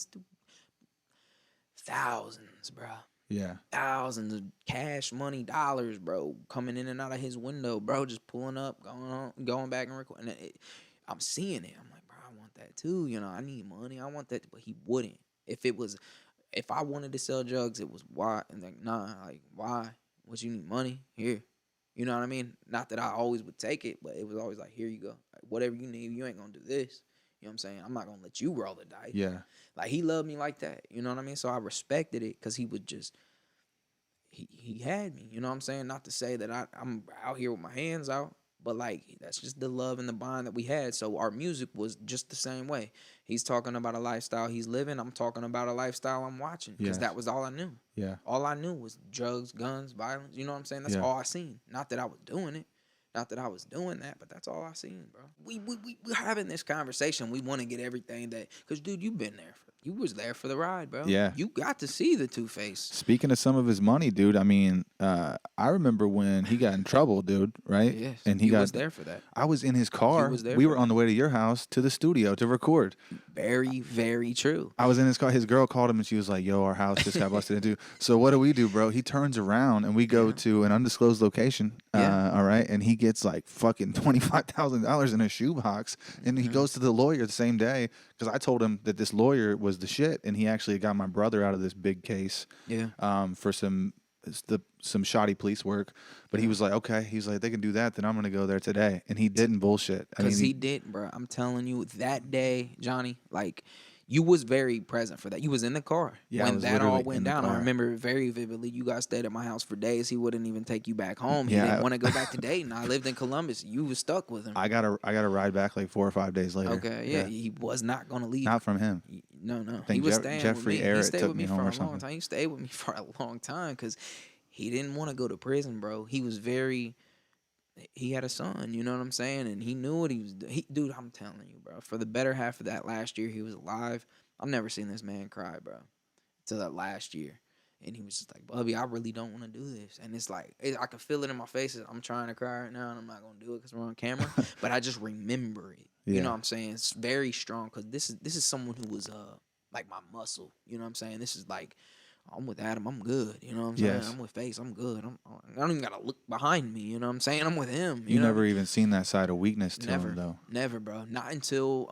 thousands, bro. yeah, Thousands of cash money dollars, bro, coming in and out of his window, bro, just pulling up, going back and recording. I'm seeing it. I'm like, bro, I want that too. I need money. I want that, but he wouldn't. If I wanted to sell drugs, it was why, and like, nah, like why? What you need money here? You know what I mean? Not that I always would take it, but it was always like, here you go. Like, whatever you need, you ain't gonna do this. You know what I'm saying? I'm not gonna let you roll the dice. yeah, Like he loved me like that. You know what I mean? So I respected it because he would just he had me. You know what I'm saying? Not to say that I'm out here with my hands out, but like that's just the love and the bond that we had. So our music was just the same way. He's talking about a lifestyle he's living. I'm talking about a lifestyle I'm watching because yes, that was all I knew. yeah, All I knew was drugs, guns, violence. You know what I'm saying? That's yeah. all I seen. Not that I was doing it. Not that I was doing that, but that's all I seen, bro. We're having this conversation. We want to get everything that, because, dude, you was there for the ride, bro. Yeah. You got to see the Two-Face. Speaking of some of his money, dude, I mean, I remember when he got in trouble, dude, right? Yes, And you was there for that. I was in his car. was there We for were on the way to your house to the studio to record. Very, very true. I was in his car. His girl called him and she was like, yo, our house just got busted into. So what do, bro? He turns around and we go to an undisclosed location. All right. And he gets like fucking $25,000 in a shoebox. And he goes to the lawyer the same day because I told him that this lawyer was the shit. And he actually got my brother out of this big case for some shoddy police work. But he was like, okay. He's like, they can do that. Then I'm going to go there today. And he didn't bullshit. Because he didn't, bro. I'm telling you, that day, Johnny, like, you was very present for that. You was in the car when that all went down. I remember it very vividly. You guys stayed at my house for days. He wouldn't even take you back home. He didn't want to go back to Dayton. I lived in Columbus. You was stuck with him. I got a ride back like 4 or 5 days later. Okay, yeah. He was not going to leave. Not from him. No. He was staying Jeffrey with me. He stayed with me for a long time. He stayed with me for a long time because he didn't want to go to prison, bro. He had a son, you know what I'm saying? And he knew what he was doing. Dude, I'm telling you, bro. For the better half of that last year he was alive, I've never seen this man cry, bro, until that last year. And he was just like, Bubby, I really don't want to do this. And it's like, I can feel it in my face. I'm trying to cry right now, and I'm not going to do it because we're on camera. But I just remember it. Yeah. You know what I'm saying? It's very strong because this is someone who was like my muscle. You know what I'm saying? This is like, I'm with Adam, I'm good. You know what I'm saying? I'm with Face, I'm good. I don't even got to look behind me. You know what I'm saying? I'm with him. You never even seen that side of weakness to him, though. Never, bro. Not until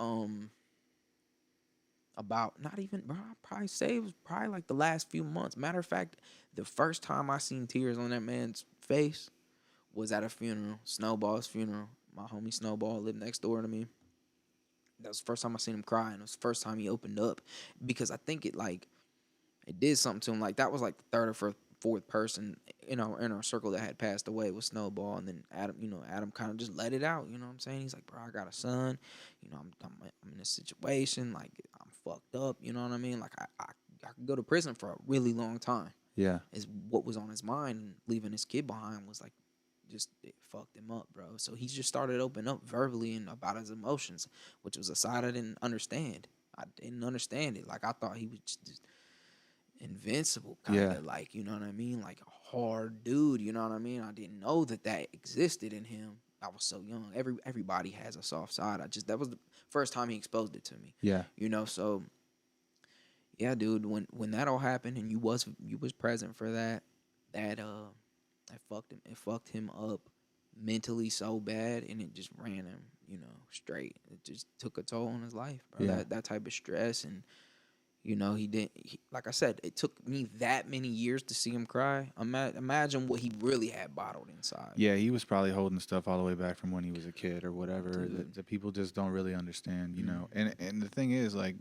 about, not even, bro, I'd probably say it was probably like the last few months. Matter of fact, the first time I seen tears on that man's face was at a funeral, Snowball's funeral. My homie Snowball lived next door to me. That was the first time I seen him cry, and it was the first time he opened up because I think it did something to him. Like, that was like the third or fourth person in our circle that had passed away with Snowball. And then Adam kind of just let it out. You know what I'm saying? He's like, bro, I got a son. I'm in this situation. Like, I'm fucked up. You know what I mean? Like, I could go to prison for a really long time. Yeah. Is what was on his mind. And leaving his kid behind was like, just, it fucked him up, bro. So he just started opening up verbally and about his emotions, which was a side I didn't understand. I didn't understand it. Like, I thought he was just invincible kind Yeah. of, like, you know what I mean, like a hard dude, you know what I mean. I didn't know that existed in him. I was so young. Everybody has a soft side. That was the first time he exposed it to me, Yeah. you know. So yeah, dude, when that all happened and you was present for that fucked him up mentally so bad, and it just ran him, straight. It just took a toll on his life, bro. Yeah. That type of stress. And like I said, it took me that many years to see him cry. Imagine what he really had bottled inside. Yeah, he was probably holding stuff all the way back from when he was a kid or whatever Dude. that people just don't really understand, Mm. And the thing is, like,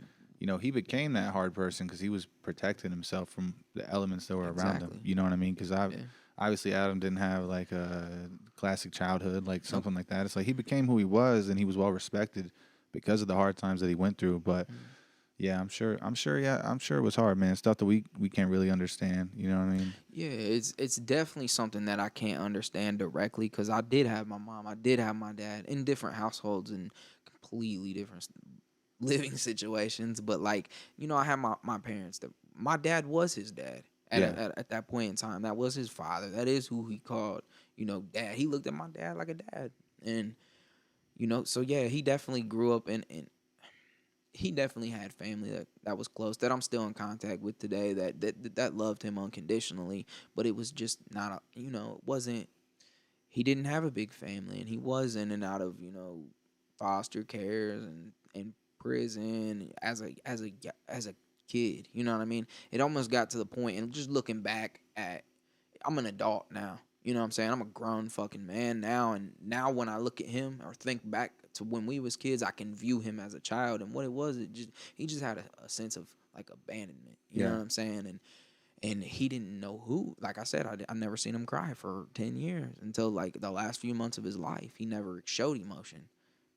he became that hard person because he was protecting himself from the elements that were around him. Exactly. You know what I mean? Because Yeah. obviously Adam didn't have like a classic childhood, like Nope. something like that. It's like he became who he was, and he was well respected because of the hard times that he went through. But yeah, I'm sure it was hard, man. Stuff that we can't really understand. You know what I mean? Yeah, it's definitely something that I can't understand directly, because I did have my mom, I did have my dad in different households and completely different living situations. But, like, I had my parents. My dad was his dad at that point in time. That was his father. That is who he called, dad. He looked at my dad like a dad. And, so yeah, he definitely grew up in he definitely had family that was close, that I'm still in contact with today, that loved him unconditionally. But it was just not it wasn't, he didn't have a big family, and he was in and out of, foster cares and prison as a kid. You know what I mean? It almost got to the point, and just looking back at, I'm an adult now. You know what I'm saying? I'm a grown fucking man now, and now when I look at him or think back to when we was kids, I can view him as a child. And what it was, he just had a sense of, like, abandonment. You know what I'm saying? And he didn't know who. Like I said, I never seen him cry for 10 years until, like, the last few months of his life. He never showed emotion.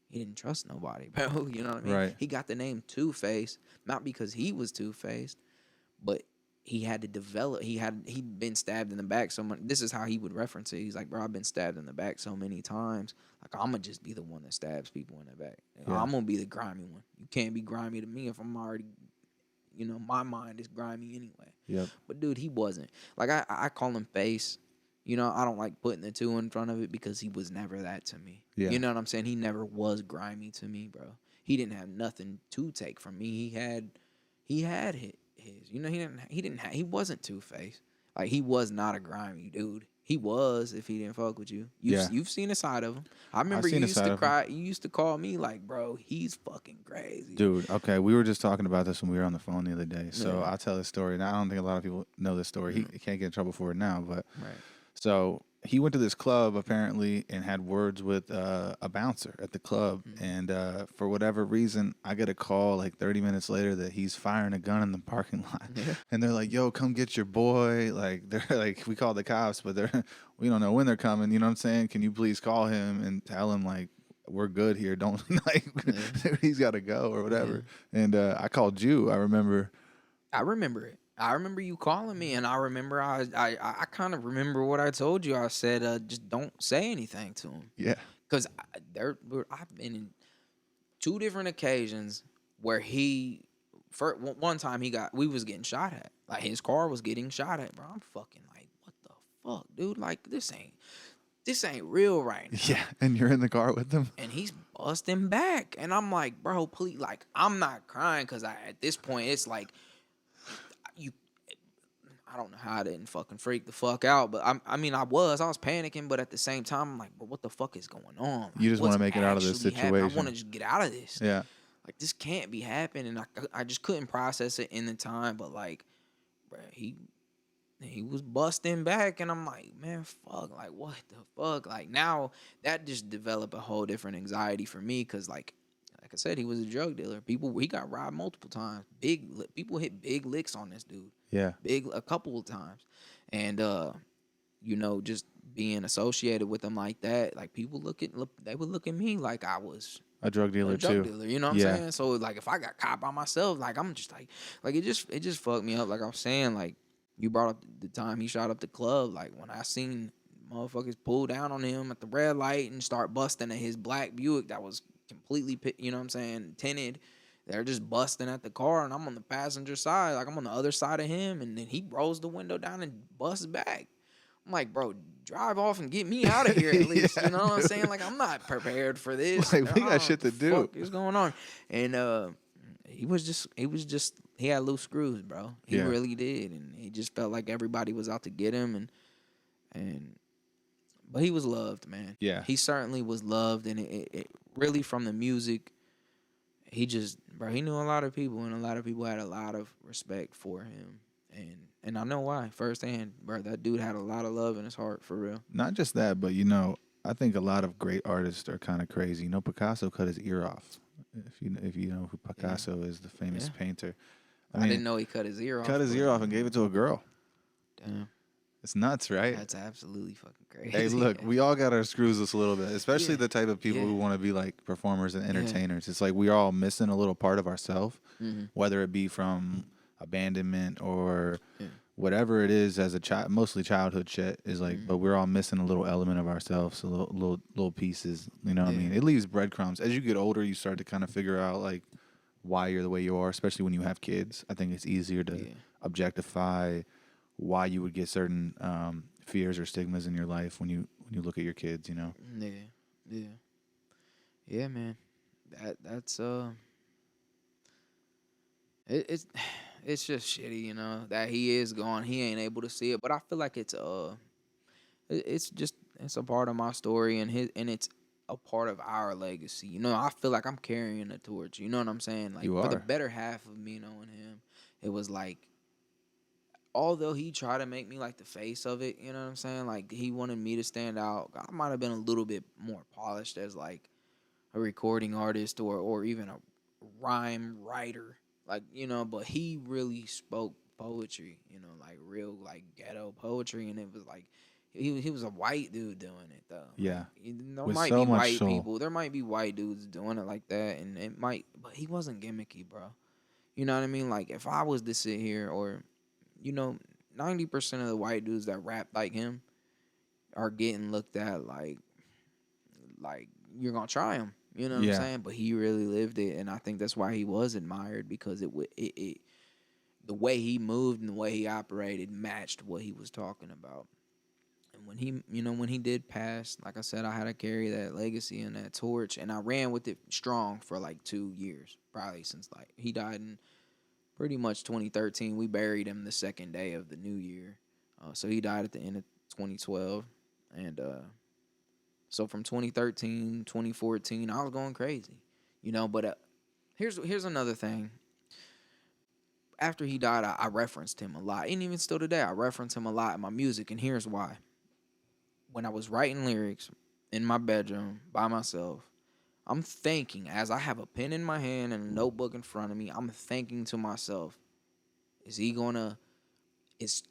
He didn't trust nobody, bro. You know what I mean? Right. He got the name Two-Face, not because he was two-faced, but he had to develop. He'd been stabbed in the back so much. This is how he would reference it. He's like, bro, I've been stabbed in the back so many times. Like, I'm gonna just be the one that stabs people in the back. Yeah. I'm gonna be the grimy one. You can't be grimy to me if I'm already, my mind is grimy anyway. Yep. But dude, he wasn't. Like, I call him Face. I don't like putting the two in front of it, because he was never that to me. Yeah. You know what I'm saying? He never was grimy to me, bro. He didn't have nothing to take from me. He had his. He wasn't Two-Faced. Like, he was not a grimy dude. He was, if he didn't fuck with you. You've seen a side of him. I remember you used to cry. You used to call me like, bro, he's fucking crazy. Dude, okay, we were just talking about this when we were on the phone the other day. So Yeah. I'll tell this story. Now, I don't think a lot of people know this story. He can't get in trouble for it now, but Right. so he went to this club apparently and had words with a bouncer at the club. And for whatever reason, I get a call like 30 minutes later that he's firing a gun in the parking lot. Yeah. And they're like, yo, come get your boy. Like, they're like, we called the cops, but we don't know when they're coming. You know what I'm saying? Can you please call him and tell him, like, we're good here. Don't, like, he's got to go or whatever. Yeah. And I called you. I remember it. I remember you calling me, and I remember I kind of remember what I told you. I said, just don't say anything to him. Yeah. Because I've been in 2 different occasions where one time we was getting shot at. Like, his car was getting shot at, bro. I'm fucking like, what the fuck, dude? Like, this ain't real right now. Yeah, and you're in the car with him? And he's busting back. And I'm like, bro, please. Like, I'm not crying, because at this point, it's like, I don't know how I didn't fucking freak the fuck out, but I was panicking, but at the same time, I'm like, bro, what the fuck is going on? Like, you just want to make it out of this situation. I want to just get out of this. Yeah. Like, this can't be happening. I just couldn't process it in the time, but, like, bro, he was busting back, and I'm like, man, fuck, like, what the fuck? Like, now that just developed a whole different anxiety for me, because, like I said, he was a drug dealer. He got robbed multiple times. People hit big licks on this dude. Yeah. A couple of times. And just being associated with him like that, like, people they would look at me like I was a drug dealer too. You know what I'm saying? So, like, if I got caught by myself, like, I'm just like it just fucked me up. Like I was saying, like, you brought up the time he shot up the club. Like, when I seen motherfuckers pull down on him at the red light and start busting at his black Buick that was completely, you know what I'm saying, tinted. They're just busting at the car, and I'm on the passenger side, like I'm on the other side of him, and then he rolls the window down and busts back. I'm like, bro, drive off and get me out of here at least. Yeah, You know what I'm dude. saying? Like, I'm not prepared for this. Like, I we don't got know what shit the to do. fuck is going on. And he had loose screws, bro. He Yeah. really did, and he just felt like everybody was out to get him, and but he was loved, man. Yeah. He certainly was loved, and it really from the music. He just, bro, he knew a lot of people, and a lot of people had a lot of respect for him, and I know why firsthand, bro. That dude had a lot of love in his heart, for real. Not just that, but I think a lot of great artists are kind of crazy. Picasso cut his ear off. If you know who Picasso is, the famous Yeah. painter. I didn't know he cut his ear off. Cut his ear off and gave it to a girl. Damn, It's nuts, right? that's absolutely fucking crazy. Hey, look, we all got our screws loose a little bit, especially Yeah. the type of people Yeah. who want to be like performers and entertainers. It's like we're all missing a little part of ourselves, whether it be from abandonment or whatever it is as a child, mostly childhood shit is like, but we're all missing a little element of ourselves, a little pieces. You know what I mean? It leaves breadcrumbs. As you get older, you start to kind of figure out like why you're the way you are, especially when you have kids. I think it's easier to objectify why you would get certain fears or stigmas in your life when you look at your kids. Yeah, man. That's it's just shitty, that he is gone. He ain't able to see it, but I feel like it's a part of my story, and it's a part of our legacy. I feel like I'm carrying the torch. You know what I'm saying? Like, You for the are. better half of me knowing him, it was like, although he tried to make me like the face of it, you know what I'm saying? Like, he wanted me to stand out. I might have been a little bit more polished as like a recording artist or even a rhyme writer, like, but he really spoke poetry, like real like ghetto poetry, and it was like he was a white dude doing it though. Yeah. There With might so be much white soul. people, there might be white dudes doing it like that, and it might, but he wasn't gimmicky, bro. You know what I mean? Like, if I was to sit here, or 90% of the white dudes that rap like him are getting looked at like you're gonna try him. You know what I'm Yeah. saying? But he really lived it, and I think that's why he was admired, because the way he moved and the way he operated matched what he was talking about. And when he did pass, like I said, I had to carry that legacy and that torch, and I ran with it strong for like 2 years, probably since like he died in pretty much 2013. We buried him the second day of the new year, so he died at the end of 2012, and so from 2013, 2014, I was going crazy, But here's another thing. After he died, I referenced him a lot, and even still today, I reference him a lot in my music. And here's why: when I was writing lyrics in my bedroom by myself, I'm thinking, as I have a pen in my hand and a notebook in front of me, I'm thinking to myself, is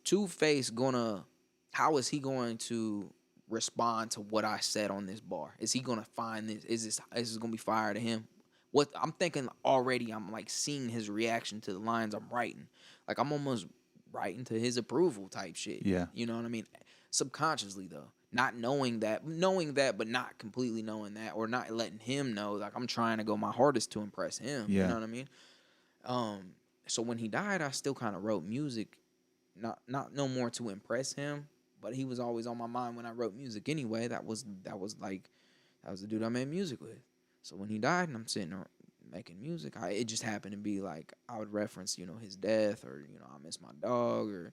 Two-Face gonna? How is he going to respond to what I said on this bar? Is he gonna find this? Is this gonna be fire to him? What I'm thinking already, I'm like seeing his reaction to the lines I'm writing. Like, I'm almost writing to his approval type shit. Yeah. You know what I mean? Subconsciously though, not knowing that, but not completely knowing that, or not letting him know. Like, I'm trying to go my hardest to impress him. Yeah. You know what I mean? So when he died, I still kind of wrote music, not no more to impress him, but he was always on my mind when I wrote music anyway. That was the dude I made music with. So when he died and I'm sitting there making music, it just happened to be like I would reference, his death, or I miss my dog, or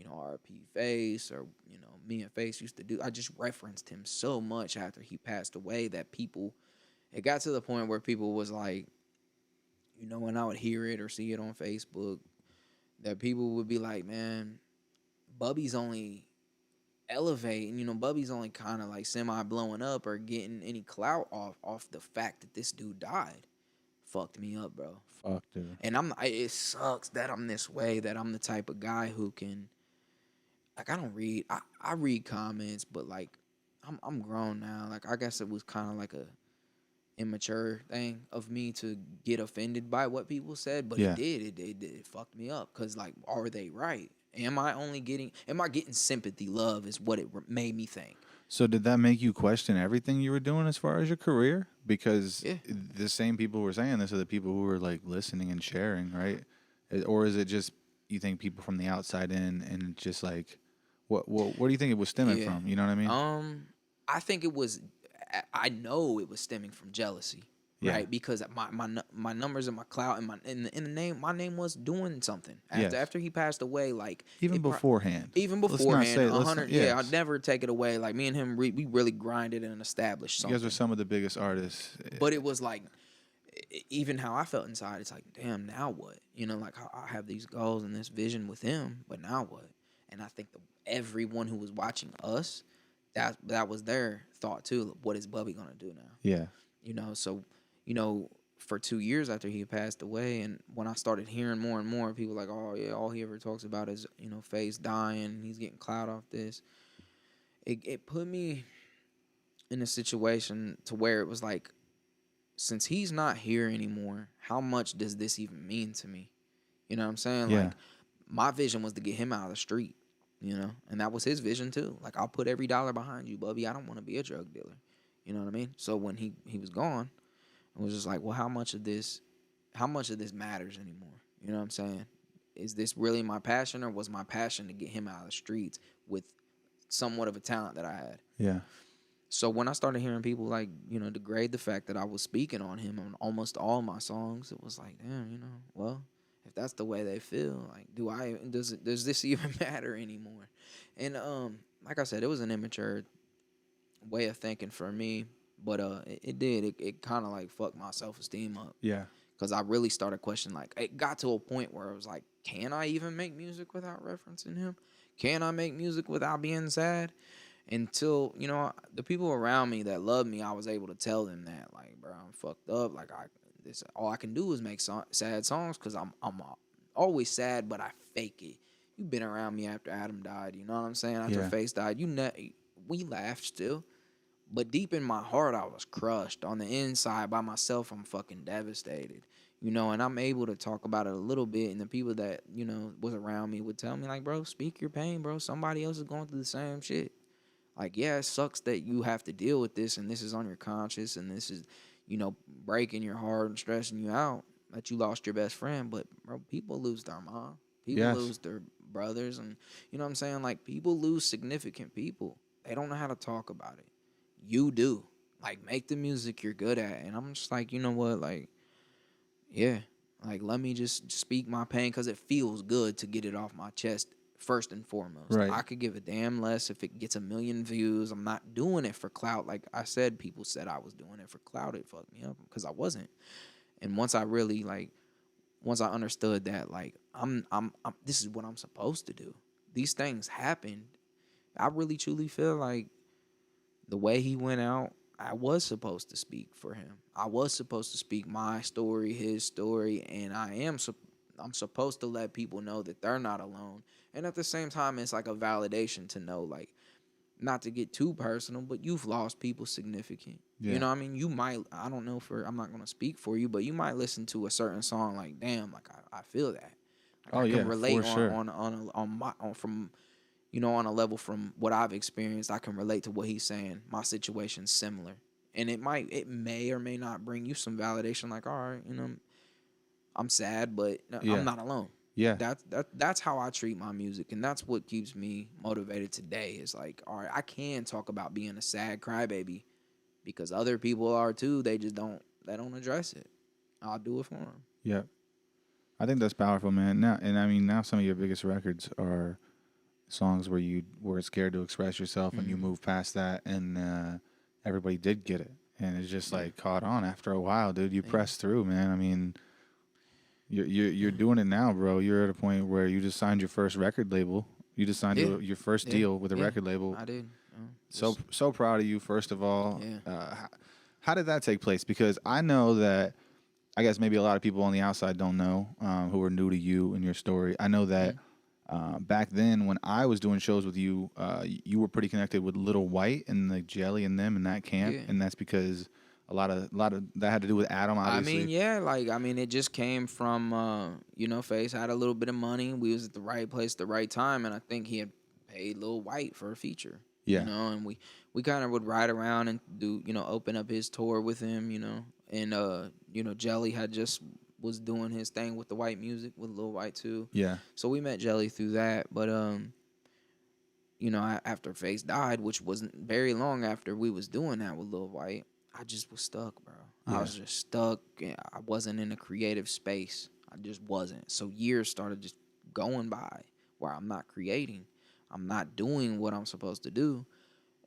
R.P. Face, or me and Face used to do. I just referenced him so much after he passed away that it got to the point where people was like, when I would hear it or see it on Facebook, that people would be like, man, Bubby's only elevating, Bubby's only kind of like semi blowing up or getting any clout off the fact that this dude died. Fucked me up, bro. Fuck, dude. And it sucks that I'm this way, that I'm the type of guy who can, like, I don't read, I read comments, but like, I'm grown now. Like, I guess it was kind of like a immature thing of me to get offended by what people said, but Yeah. it fucked me up, because like, are they right? Am I getting sympathy? Love is what it made me think. So did that make you question everything you were doing as far as your career? Because Yeah. the same people who were saying this are the people who were like listening and sharing, right? Or is it just you think people from the outside in and just like what do you think it was stemming Yeah. from? You know what I mean? I think it was. I know it was stemming from jealousy, Yeah. right? Because my numbers and my clout and my in the name, my name was doing something. After Yes. after he passed away, like Even it. beforehand. Even Let's not beforehand, say let's not, 100. Yeah, I'd yes. never take it away. Like me and him, we really grinded and established You guys are something. some of the biggest artists. But it was like, even how I felt inside, it's like, damn, now what? You know, like I have these goals and this vision with him, but now what? And I think everyone who was watching us, that was their thought too. What is Bubby gonna do now? Yeah. You know, so for 2 years after he passed away, and when I started hearing more and more people like, oh yeah, all he ever talks about is Faze dying, and he's getting clout off this. It put me in a situation to where it was like, since he's not here anymore, how much does this even mean to me? You know what I'm saying? Yeah. Like, my vision was to get him out of the street, and that was his vision too. Like, I'll put every dollar behind you, Bubby. I don't want to be a drug dealer. You know what I mean? So when he was gone, it was just like, well, how much of this matters anymore? You know what I'm saying? Is this really my passion, or was my passion to get him out of the streets with somewhat of a talent that I had? Yeah. So when I started hearing people like, degrade the fact that I was speaking on him on almost all my songs, it was like, damn, well, if that's the way they feel, like, does this even matter anymore? And like I said, it was an immature way of thinking for me, but it kind of like fucked my self-esteem up. Yeah. Because I really started questioning, like, it got to a point where it was like, can I even make music without referencing him? Can I make music without being sad? Until, the people around me that love me, I was able to tell them that, like, bro, I'm fucked up. Like, all I can do is make sad songs, because I'm always sad, but I fake it. You've been around me after Adam died, you know what I'm saying? After Yeah. Face died, we laughed still. But deep in my heart, I was crushed. On the inside, by myself, I'm fucking devastated. And I'm able to talk about it a little bit, and the people that, was around me would tell me, like, bro, speak your pain, bro. Somebody else is going through the same shit. Like, yeah, it sucks that you have to deal with this, and this is on your conscience, and this is, breaking your heart and stressing you out that you lost your best friend. But, bro, people lose their mom. People Yes. lose their brothers, and, you know what I'm saying? Like, people lose significant people. They don't know how to talk about it. You do. Like, make the music you're good at. And I'm just like, you know what? Like, yeah. Like, let me just speak my pain, because it feels good to get it off my chest first and foremost. Right. I could give a damn less if it gets 1 million views. I'm not doing it for clout. Like I said, people said I was doing it for clout. It fucked me up, because I wasn't. And once I understood that, like, I'm this is what I'm supposed to do. These things happened. I really truly feel like the way he went out, I was supposed to speak for him. I was supposed to speak my story, his story, and I'm supposed to let people know that they're not alone. And at the same time, it's like a validation to know, like, not to get too personal, but you've lost people significant. Yeah. You know what I mean? You might, I don't know, I'm not going to speak for you, but you might listen to a certain song like, damn, like, I feel that. Like, Oh, I can yeah, relate for sure. on a level from what I've experienced. I can relate to what he's saying. My situation's similar. And it may or may not bring you some validation, like, all right, I'm sad, but Yeah. I'm not alone. Yeah. That's how I treat my music, and that's what keeps me motivated today. Is like, all right, I can talk about being a sad crybaby, because other people are too. They just don't address it. I'll do it for them. Yeah. I think that's powerful, man. Now some of your biggest records are songs where you were scared to express yourself, and you moved past that, and everybody did get it, and it's just like caught on after a while, dude. You pressed through, man. I mean, you're doing it now, bro. You're at a point where you just signed your first record label. You just signed your first deal with a record label. I did. So proud of you, first of all. Yeah. How did that take place? Because I know that, I guess maybe a lot of people on the outside don't know, who are new to you and your story. I know that back then when I was doing shows with you, you were pretty connected with Little White and like Jelly and them in that camp, and that's because a lot of that had to do with Adam, obviously. I mean, yeah, it just came from, Face had a little bit of money. We was at the right place, at the right time, and I think he had paid Lil White for a feature. Yeah. You know, and we kind of would ride around and do, you know, open up his tour with him, you know. And you know, Jelly had just was doing his thing with the white music with Lil White too. Yeah. So we met Jelly through that, but you know, after Face died, which wasn't very long after we was doing that with Lil White, I just was stuck, bro. I Yeah. was just stuck. I wasn't in a creative space. I just wasn't. So years started just going by where I'm not creating. I'm not doing what I'm supposed to do.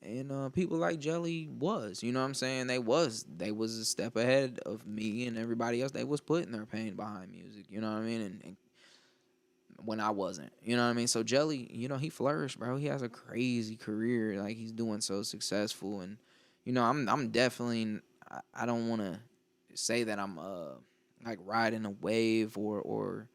And people like Jelly was, you know what I'm saying? They was a step ahead of me and everybody else. They was putting their pain behind music, you know what I mean? And when I wasn't, you know what I mean? So Jelly, you know, he flourished, bro. He has a crazy career. Like, he's doing so successful. And, you know, I'm definitely, I don't want to say that I'm like riding a wave or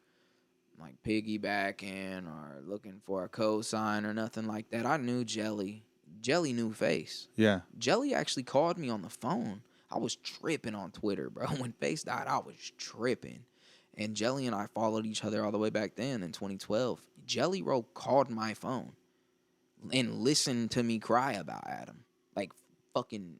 like piggybacking or looking for a cosign or nothing like that. I knew Jelly. Jelly knew Face. Yeah. Jelly actually called me on the phone. I was tripping on Twitter, bro. When Face died, I was tripping. And Jelly and I followed each other all the way back then in 2012. Jelly Roll called my phone and listened to me cry about Adam. Like, fucking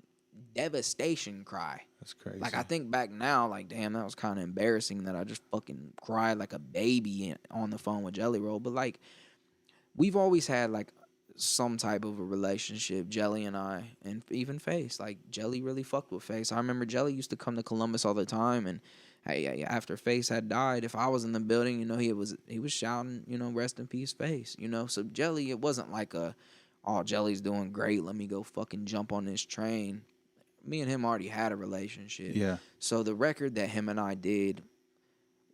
devastation cry. That's crazy. Like, I think back now, like, damn, that was kind of embarrassing that I just fucking cried like a baby on the phone with Jelly Roll. But, like, we've always had, like, some type of a relationship, Jelly and I, and even Face. Like, Jelly really fucked with Face. I remember Jelly used to come to Columbus all the time, and hey, after Face had died, if I was in the building, you know, he was shouting, you know, rest in peace, Face, you know. So Jelly, it wasn't like oh, Jelly's doing great, let me go fucking jump on this train. Me and him already had a relationship. Yeah. So the record that him and I did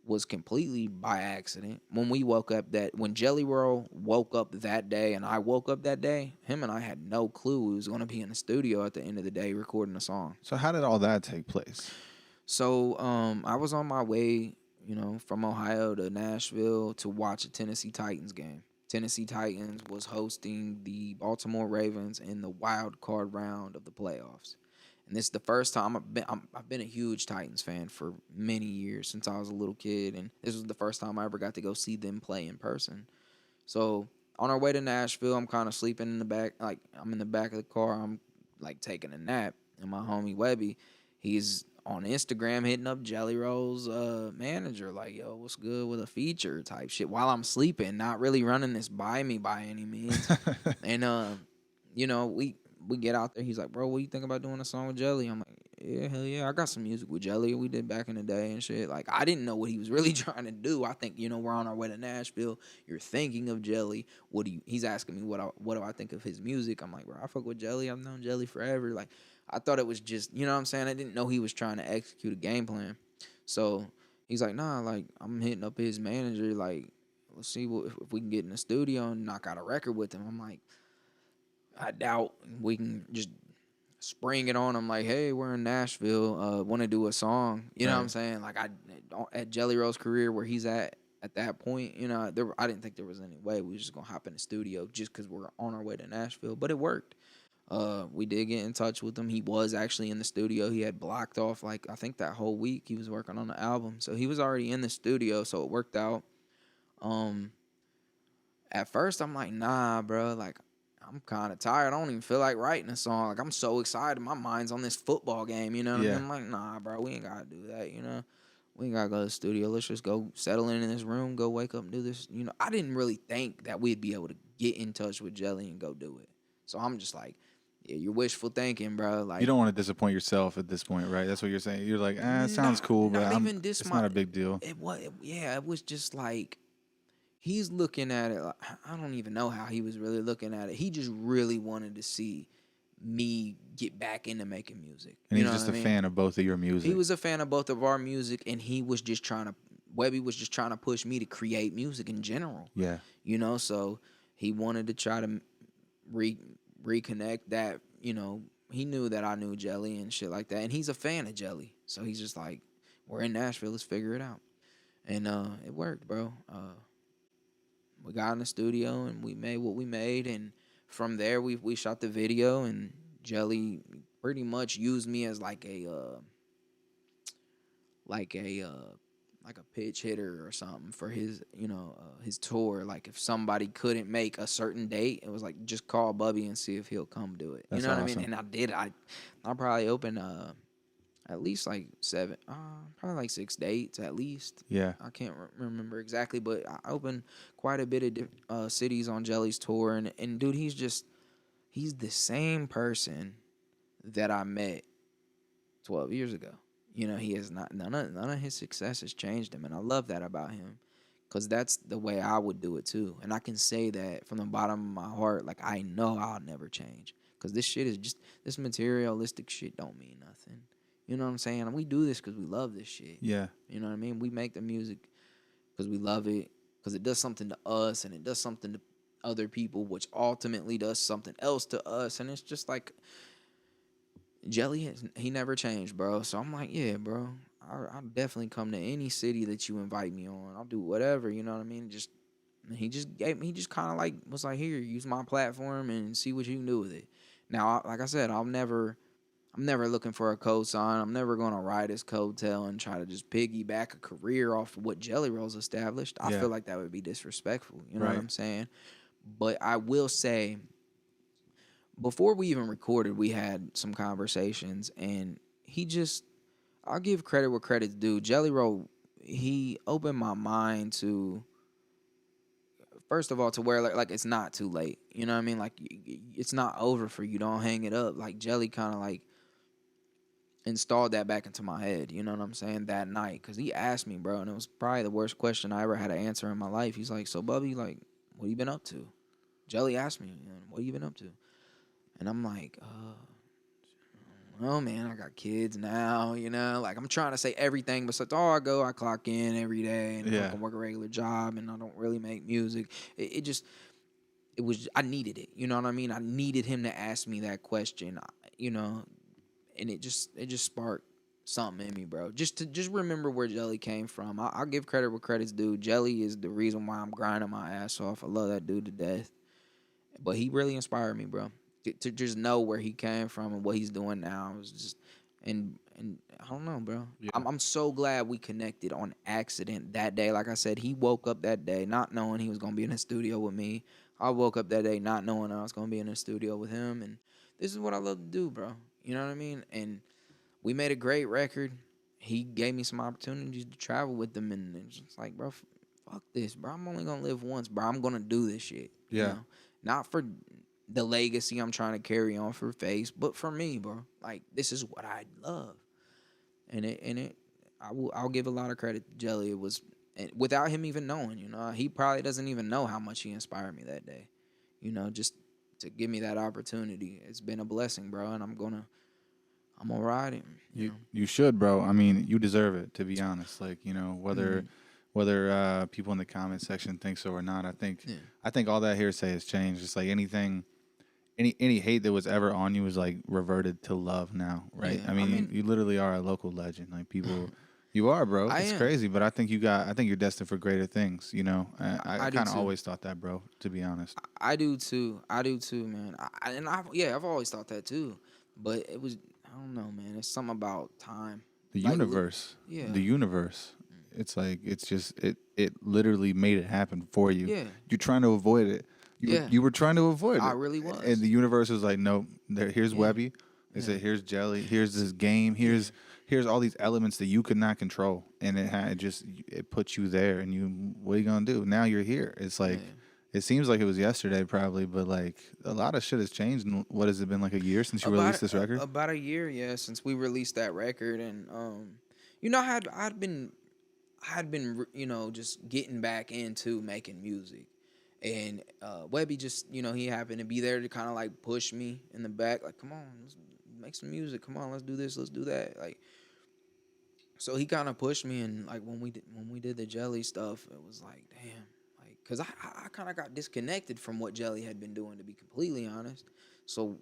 was completely by accident. When Jelly Roll woke up that day and I woke up that day, him and I had no clue we was going to be in the studio at the end of the day recording a song. So how did all that take place? So I was on my way, you know, from Ohio to Nashville to watch a Tennessee Titans game. Tennessee Titans was hosting the Baltimore Ravens in the wild card round of the playoffs. And this is the first time I've been a huge Titans fan for many years since I was a little kid, and this was the first time I ever got to go see them play in person. So on our way to Nashville, I'm kind of sleeping in the back, like I'm in the back of the car, I'm like taking a nap, and my homie Webby, he's on Instagram hitting up Jelly Roll's manager, like, yo, what's good with a feature type shit, while I'm sleeping, not really running this by me by any means. And you know, we get out there. He's like, bro, what do you think about doing a song with Jelly? I'm like, yeah, hell yeah. I got some music with Jelly we did back in the day and shit. Like, I didn't know what he was really trying to do. I think, you know, we're on our way to Nashville. You're thinking of Jelly. He's asking me what do I think of his music. I'm like, bro, I fuck with Jelly. I've known Jelly forever. Like, I thought it was just, you know what I'm saying? I didn't know he was trying to execute a game plan. So he's like, nah, like, I'm hitting up his manager. Like, let's see if we can get in the studio and knock out a record with him. I'm like, I doubt we can just spring it on him like, hey, we're in Nashville, want to do a song. You know what I'm saying? Like, at Jelly Roll's career where he's at that point, you know, I didn't think there was any way we was just going to hop in the studio just because we're on our way to Nashville. But it worked. We did get in touch with him. He was actually in the studio. He had blocked off, like, I think that whole week he was working on the album. So he was already in the studio, so it worked out. At first, I'm like, nah, bro, like, I'm kind of tired. I don't even feel like writing a song. Like, I'm so excited. My mind's on this football game, you know what I mean? I'm like, nah, bro, we ain't got to do that, you know? We ain't got to go to the studio. Let's just go settle in this room, go wake up and do this. You know, I didn't really think that we'd be able to get in touch with Jelly and go do it. So I'm just like, yeah, you're wishful thinking, bro. Like, You don't want to disappoint yourself at this point, right? That's what you're saying. You're like, it sounds cool, but it's not a big deal. It was just like, he's looking at it, like, I don't even know how he was really looking at it. He just really wanted to see me get back into making music. And he's just a fan of both of your music. He was a fan of both of our music, and Webby was just trying to push me to create music in general. Yeah. You know, so he wanted to try to reconnect that, you know, he knew that I knew Jelly and shit like that, and he's a fan of Jelly. So he's just like, we're in Nashville, let's figure it out. And it worked, bro. We got in the studio and we made what we made, and from there we shot the video, and Jelly pretty much used me as like a like a pitch hitter or something for his, his tour. Like if somebody couldn't make a certain date, it was like just call Bubby and see if he'll come do it. You That's know what I mean? awesome. And I did. I probably opened at least like seven, probably like 6 dates at least. Yeah. I can't remember exactly, but I opened quite a bit of cities on Jelly's tour, and dude, he's the same person that I met 12 years ago. He has not none of his success has changed him, and I love that about him, cause that's the way I would do it too. And I can say that from the bottom of my heart, like I know I'll never change, cause this shit is just this materialistic shit don't mean nothing. You know what I'm saying? And we do this cause we love this shit. Yeah. You know what I mean? We make the music cause we love it, cause it does something to us, and it does something to other people, which ultimately does something else to us, and it's just like Jelly, he never changed, bro. So I'm like, yeah, bro. I'll definitely come to any city that you invite me on. I'll do whatever, you know what I mean? He just kind of like was like, here, use my platform and see what you can do with it. Now, like I said, I'm never looking for a cosign. I'm never gonna ride his coattail and try to just piggyback a career off of what Jelly Roll's established. I Yeah. feel like that would be disrespectful. You know Right. what I'm saying? But I will say, before we even recorded, we had some conversations, and I'll give credit where credit's due. Jelly Roll, he opened my mind to, first of all, to where like it's not too late. You know what I mean? Like it's not over for you. Don't hang it up. Like Jelly kind of like installed that back into my head. You know what I'm saying? That night, because he asked me, bro, and it was probably the worst question I ever had to answer in my life. He's like, "So, Bubby, like, what you been up to?" Jelly asked me, "What you been up to?" And I'm like, well, man, I got kids now, like I'm trying to say everything besides, I clock in every day and Yeah. fucking work a regular job, and I don't really make music. It was, I needed it. You know what I mean? I needed him to ask me that question, and it just sparked something in me, bro. Just remember where Jelly came from. I'll give credit where credit's due. Jelly is the reason why I'm grinding my ass off. I love that dude to death. But he really inspired me, bro. To just know where he came from and what he's doing now. It was just, and I don't know, bro. Yeah. I'm so glad we connected on accident that day. Like I said, he woke up that day not knowing he was gonna be in the studio with me. I woke up that day not knowing I was gonna be in the studio with him. And this is what I love to do, bro. You know what I mean? And we made a great record. He gave me some opportunities to travel with them, and it's just like, bro, fuck this, bro. I'm only gonna live once, bro. I'm gonna do this shit. Yeah. You know? Not for the legacy I'm trying to carry on for Face, but for me, bro. Like, this is what I love. I'll give a lot of credit to Jelly. It was, without him even knowing, he probably doesn't even know how much he inspired me that day. Just to give me that opportunity. It's been a blessing, bro, and I'm gonna ride him. You should, bro. I mean, you deserve it, to be honest. Like, whether people in the comment section think so or not, I think all that hearsay has changed. It's like anything, any hate that was ever on you is like reverted to love now, right? Yeah, I mean, you literally are a local legend. Like people, you are, bro. I It's am. crazy, but I think you're destined for greater things. I do kind of too. always thought that, bro. To be honest. I do too. Man. I've always thought that too. But it was, I don't know, man. It's something about time. The Like, universe. yeah. The universe. It's like it literally made it happen for you. Yeah. You're trying to avoid it. You were trying to avoid it. I really was. And the universe was like, nope. Here's Yeah. Webby. They said, here's Jelly. Here's this game. Here's all these elements that you could not control, and it put you there. And what are you gonna do? Now you're here. It's like. Yeah. It seems like it was yesterday, probably, but like a lot of shit has changed. And what has it been, like a year since you released this record? About a year, yeah, since we released that record, and I'd been, just getting back into making music, and Webby just, he happened to be there to kind of like push me in the back, like, come on, let's make some music, come on, let's do this, let's do that, like. So he kind of pushed me, and like when we did the Jelly stuff, it was like, damn. Because I kind of got disconnected from what Jelly had been doing, to be completely honest. So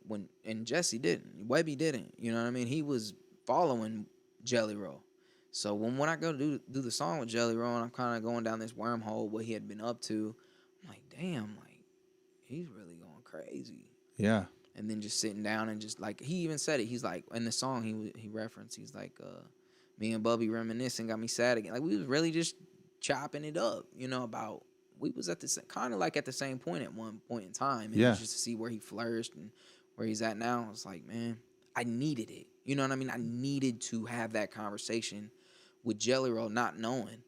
and Jesse didn't. Webby didn't. You know what I mean? He was following Jelly Roll. So when I go to do the song with Jelly Roll, and I'm kind of going down this wormhole, what he had been up to, I'm like, damn, like, he's really going crazy. Yeah. And then just sitting down and just, like, he even said it. He's like, in the song he referenced, he's like, Me and Bubby reminiscing got me sad again. Like we was really just chopping it up, about we was at the kind of like at the same point at one point in time, and Yeah. it's just to see where he flourished and where he's at now. It's like, man, I needed it. You know what I mean? I needed to have that conversation with Jelly Roll, not knowing.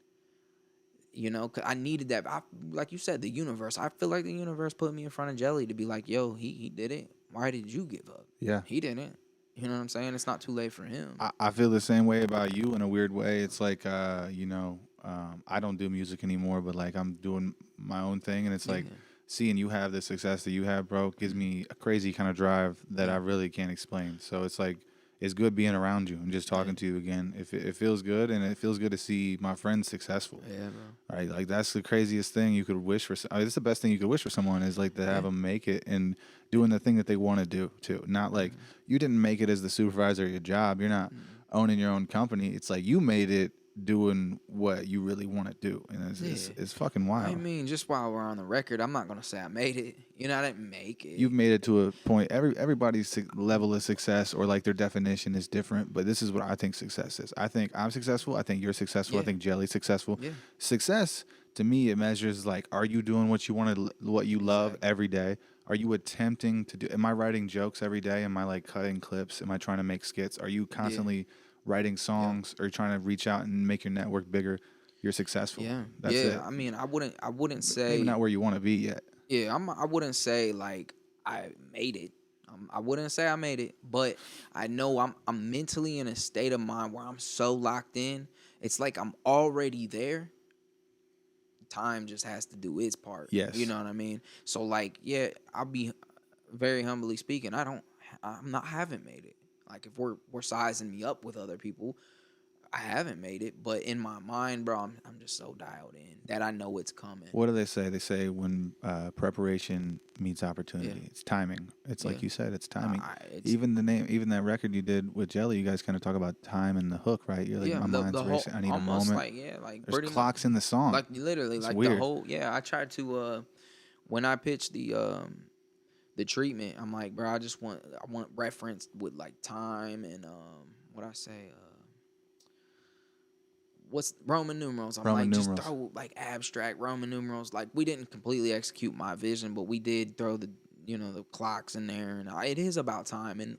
'Cause I needed that. Like you said, the universe. I feel like the universe put me in front of Jelly to be like, yo, he did it. Why did you give up? Yeah. He didn't. You know what I'm saying? It's not too late for him. I feel the same way about you in a weird way. It's like, I don't do music anymore, but like I'm doing my own thing, and it's like seeing you have the success that you have, bro, gives me a crazy kind of drive that I really can't explain. So it's like it's good being around you and just talking to you again. It feels good, and it feels good to see my friends successful. Yeah, bro. Right, like that's the craziest thing you could wish for. It's the best thing you could wish for someone is like to have them make it and doing the thing that they want to do too. Not like you didn't make it as the supervisor of your job. You're not owning your own company. It's like you made it doing what you really want to do, and it's fucking wild. I mean, just while we're on the record, I'm not gonna say I made it. I didn't make it. You've made it to a point. Everybody's level of success or like their definition is different, but this is what I think success is. I think I'm successful. I think you're successful. I think Jelly's successful. Yeah. Success to me, it measures like, are you doing what you want to, what you love every day? Are you attempting to do? Am I writing jokes every day? Am I like cutting clips? Am I trying to make skits? Are you constantly writing songs or trying to reach out and make your network bigger? You're successful. Yeah, That's it. I mean, I wouldn't say Maybe not where you want to be yet. Yeah, I wouldn't say like I made it. I wouldn't say I made it, but I know I'm mentally in a state of mind where I'm so locked in. It's like I'm already there. Time just has to do its part. Yes. You know what I mean? So like, yeah, I'll be very humbly speaking, haven't made it. Like if we're sizing me up with other people, I haven't made it, but in my mind, bro, I'm just so dialed in that I know it's coming. What do they say? They say when preparation meets opportunity, it's timing. It's like you said, it's timing. Even the name, even that record you did with Jelly, you guys kind of talk about time and the hook, right? You're like, my mind's racing. I need a moment. Like there's clocks in the song. Like literally, it's like weird. The whole. Yeah, I tried to when I pitched the treatment, I'm like, bro, I want reference with like time and what I say. What's Roman numerals? I'm Roman like, numerals. just throw like abstract Roman numerals. Like we didn't completely execute my vision, but we did throw the clocks in there, and it is about time.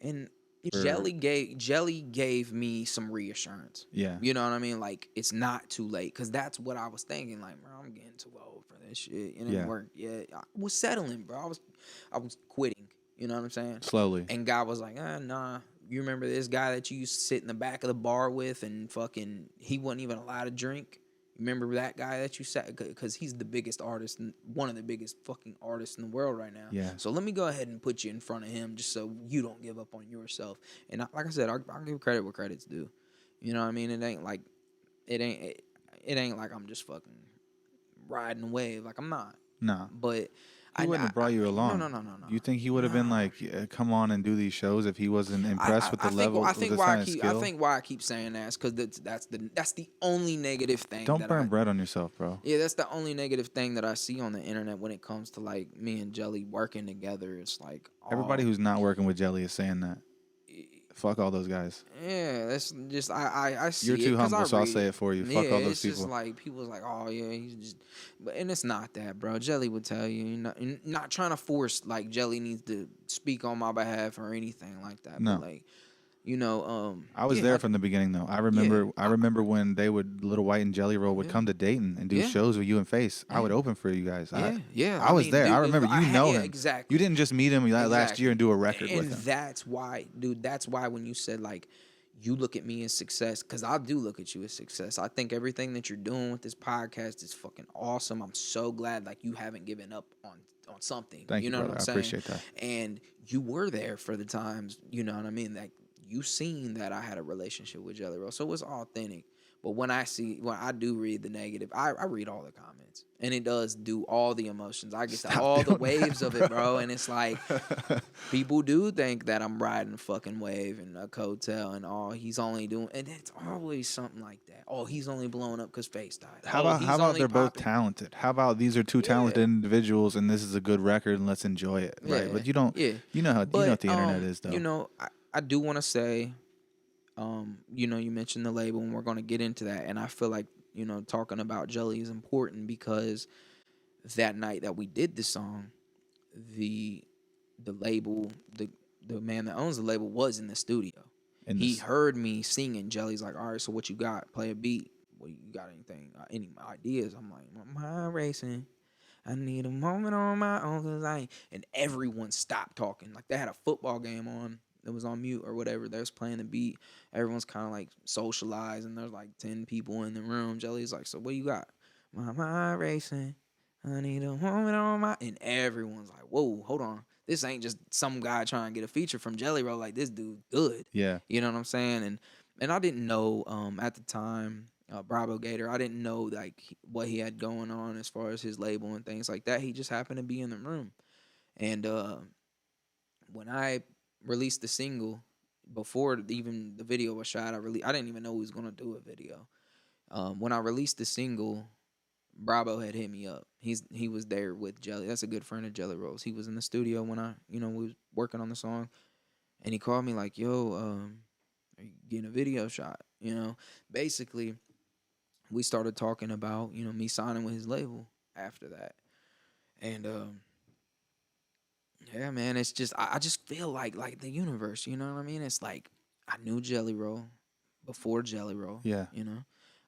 And Jelly gave me some reassurance. Yeah, you know what I mean. Like it's not too late, because that's what I was thinking. Like, bro, I'm getting too old for this shit. And it worked. Yeah, I was settling, bro. I was quitting. You know what I'm saying? Slowly. And God was like, nah. You remember this guy that you used to sit in the back of the bar with and fucking, he wasn't even allowed to drink? You remember that guy that you sat, because he's the biggest artist, one of the biggest fucking artists in the world right now. Yeah. So let me go ahead and put you in front of him just so you don't give up on yourself. And like I said, I'll give credit where credit's due. You know what I mean? It ain't like I'm just fucking riding a wave. Like I'm not. Nah. But he wouldn't have brought you along. No. You think he would have been like, come on and do these shows if he wasn't impressed with the level? I think why I keep saying that is because that's the only negative thing. Don't burn bread on yourself, bro. Yeah, that's the only negative thing that I see on the internet when it comes to like me and Jelly working together. It's like everybody who's not working with Jelly is saying that. Fuck all those guys. Yeah, that's just I see. You're too humble, so I'll say it it for you. Fuck all those people. It's just like people's like, oh yeah, he's just, and it's not that, bro. Jelly would tell you, not trying to force like Jelly needs to speak on my behalf or anything like that. No. But like, I was there from the beginning though. I remember when they would Little White and Jelly Roll would come to Dayton and do shows with you and Face. I would open for you guys. I was there. Dude, I remember him. Exactly. You didn't just meet him last year and do a record with him. And that's why, dude. That's why when you said like, you look at me as success, because I do look at you as success. I think everything that you're doing with this podcast is fucking awesome. I'm so glad like you haven't given up on something. Thank you, know brother. what I'm saying? I appreciate that. And you were there for the times. You know what I mean? Like, you seen that I had a relationship with Jelly Roll, so it was authentic. But when I do read the negative, I read all the comments, and it does do all the emotions. I get to all the waves of it, bro, and it's like people do think that I'm riding a fucking wave and a coattail and all he's only doing, and it's always something like that. Oh, he's only blowing up because Face died. How about they're both talented? How about these are two talented individuals and this is a good record and let's enjoy it, right? But you don't. You know what the internet is, though. I do want to say, You know, you mentioned the label, and we're going to get into that. And I feel like, you know, talking about Jelly is important because that night that we did the song, the label, the man that owns the label was in the studio. He heard me singing. Jelly's like, all right, so what you got? Play a beat. What you got? Anything? Any ideas? I'm like, my mind racing. I need a moment on my own, cause and everyone stopped talking. Like they had a football game on. It was on mute or whatever. They was playing the beat. Everyone's kind of like socialized, and there's like 10 people in the room. Jelly's like, so what you got? My mind racing. I need a moment on my, and everyone's like, whoa, hold on. This ain't just some guy trying to get a feature from Jelly Roll. Like this dude good. Yeah. You know what I'm saying? And I didn't know at the time, Bravo Gator, I didn't know like what he had going on as far as his label and things like that. He just happened to be in the room. And when I released the single, before even the video was shot, I didn't even know he was gonna do a video. When I released the single, Bravo had hit me up. He was there with Jelly. That's a good friend of Jelly Rolls. He was in the studio when we was working on the song, and he called me like, "Yo, are you getting a video shot?" You know, basically, we started talking about me signing with his label after that, and yeah, man, it's just I just feel like the universe. You know what I mean? It's like I knew Jelly Roll before Jelly Roll. Yeah. You know,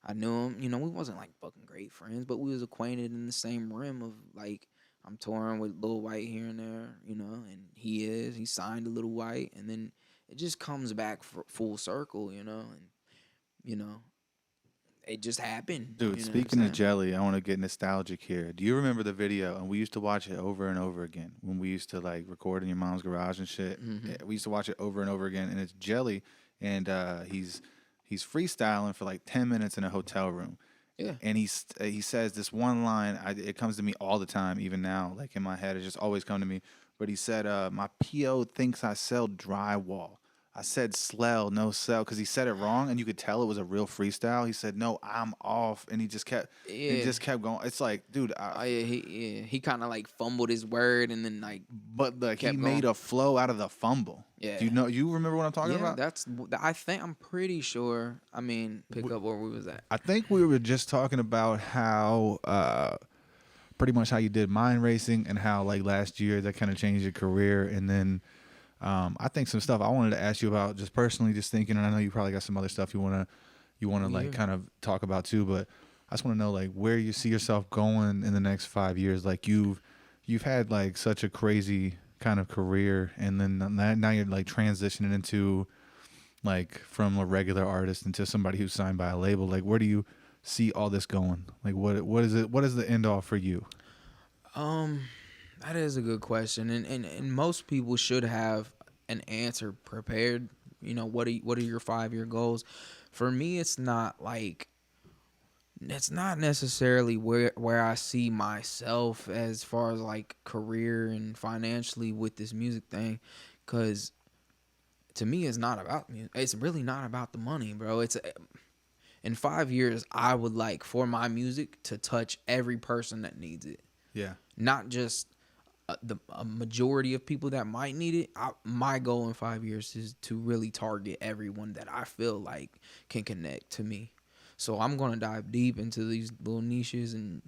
I knew him. You know, we wasn't like fucking great friends, but we was acquainted in the same rim of like I'm touring with Lil White here and there. You know, and he signed to Lil White, and then it just comes back for full circle. You know, and you know it just happened. Dude, You know what I'm speaking of saying? Jelly, I want to get nostalgic here. Do you remember the video? And we used to watch it over and over again when we used to like record in your mom's garage and shit. Mhm. We used to watch it over and over again, and it's Jelly, and he's freestyling for like 10 minutes in a hotel room. Yeah. And he says this one line. It comes to me all the time, even now, like in my head. It just always come to me. But he said, "My PO thinks I sell drywall." I said "slell, no sell," because he said it wrong, and you could tell it was a real freestyle. He said, "No, I'm off," and he just Yeah. kept going. It's like, dude, Oh yeah, he kind of like fumbled his word and then like but like he kept made going. a flow out of the fumble. Yeah. Do you know? You remember what I'm talking Yeah, about? I'm pretty sure. I mean, pick up where we was at. I think we were just talking about how pretty much how you did mind racing and how like last year that kind of changed your career, and then I think some stuff I wanted to ask you about just personally, just thinking, and I know you probably got some other stuff you wanna like Yeah. kind of talk about too, but I just want to know like where you see yourself going in the next 5 years. Like you've had like such a crazy kind of career, and then now you're like transitioning into like from a regular artist into somebody who's signed by a label. Like where do you see all this going? Like what is it? What is the end all for you? That is a good question, and most people should have an answer prepared. You know, what are your 5-year goals? For me, it's not necessarily where I see myself as far as like career and financially with this music thing, because to me it's not about music. It's really not about the money, bro. It's in 5 years I would like for my music to touch every person that needs it, Yeah. not just a majority of people that might need it. My goal in 5 years is to really target everyone that I feel like can connect to me. So I'm going to dive deep into these little niches and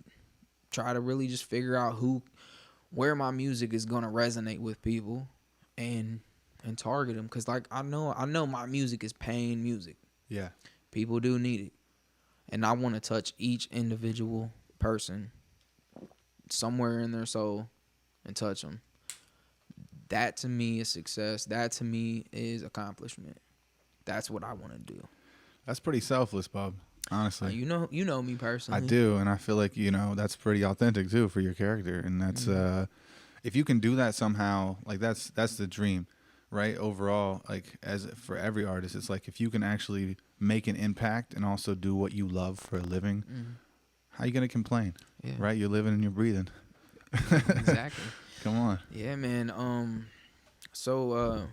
try to really just figure out where my music is going to resonate with people and target them. Cause like I know my music is paying music. Yeah. People do need it. And I want to touch each individual person somewhere in their soul and touch them. That to me is success. That to me is accomplishment. That's what I want to do. That's pretty selfless, Bob. Honestly. You know me personally. I do, and I feel like that's pretty authentic too for your character, and that's if you can do that somehow, like that's the dream, right? Overall, like as for every artist, it's like if you can actually make an impact and also do what you love for a living, how you gonna complain, right? You're living and you're breathing. Exactly. Come on. Yeah, man. So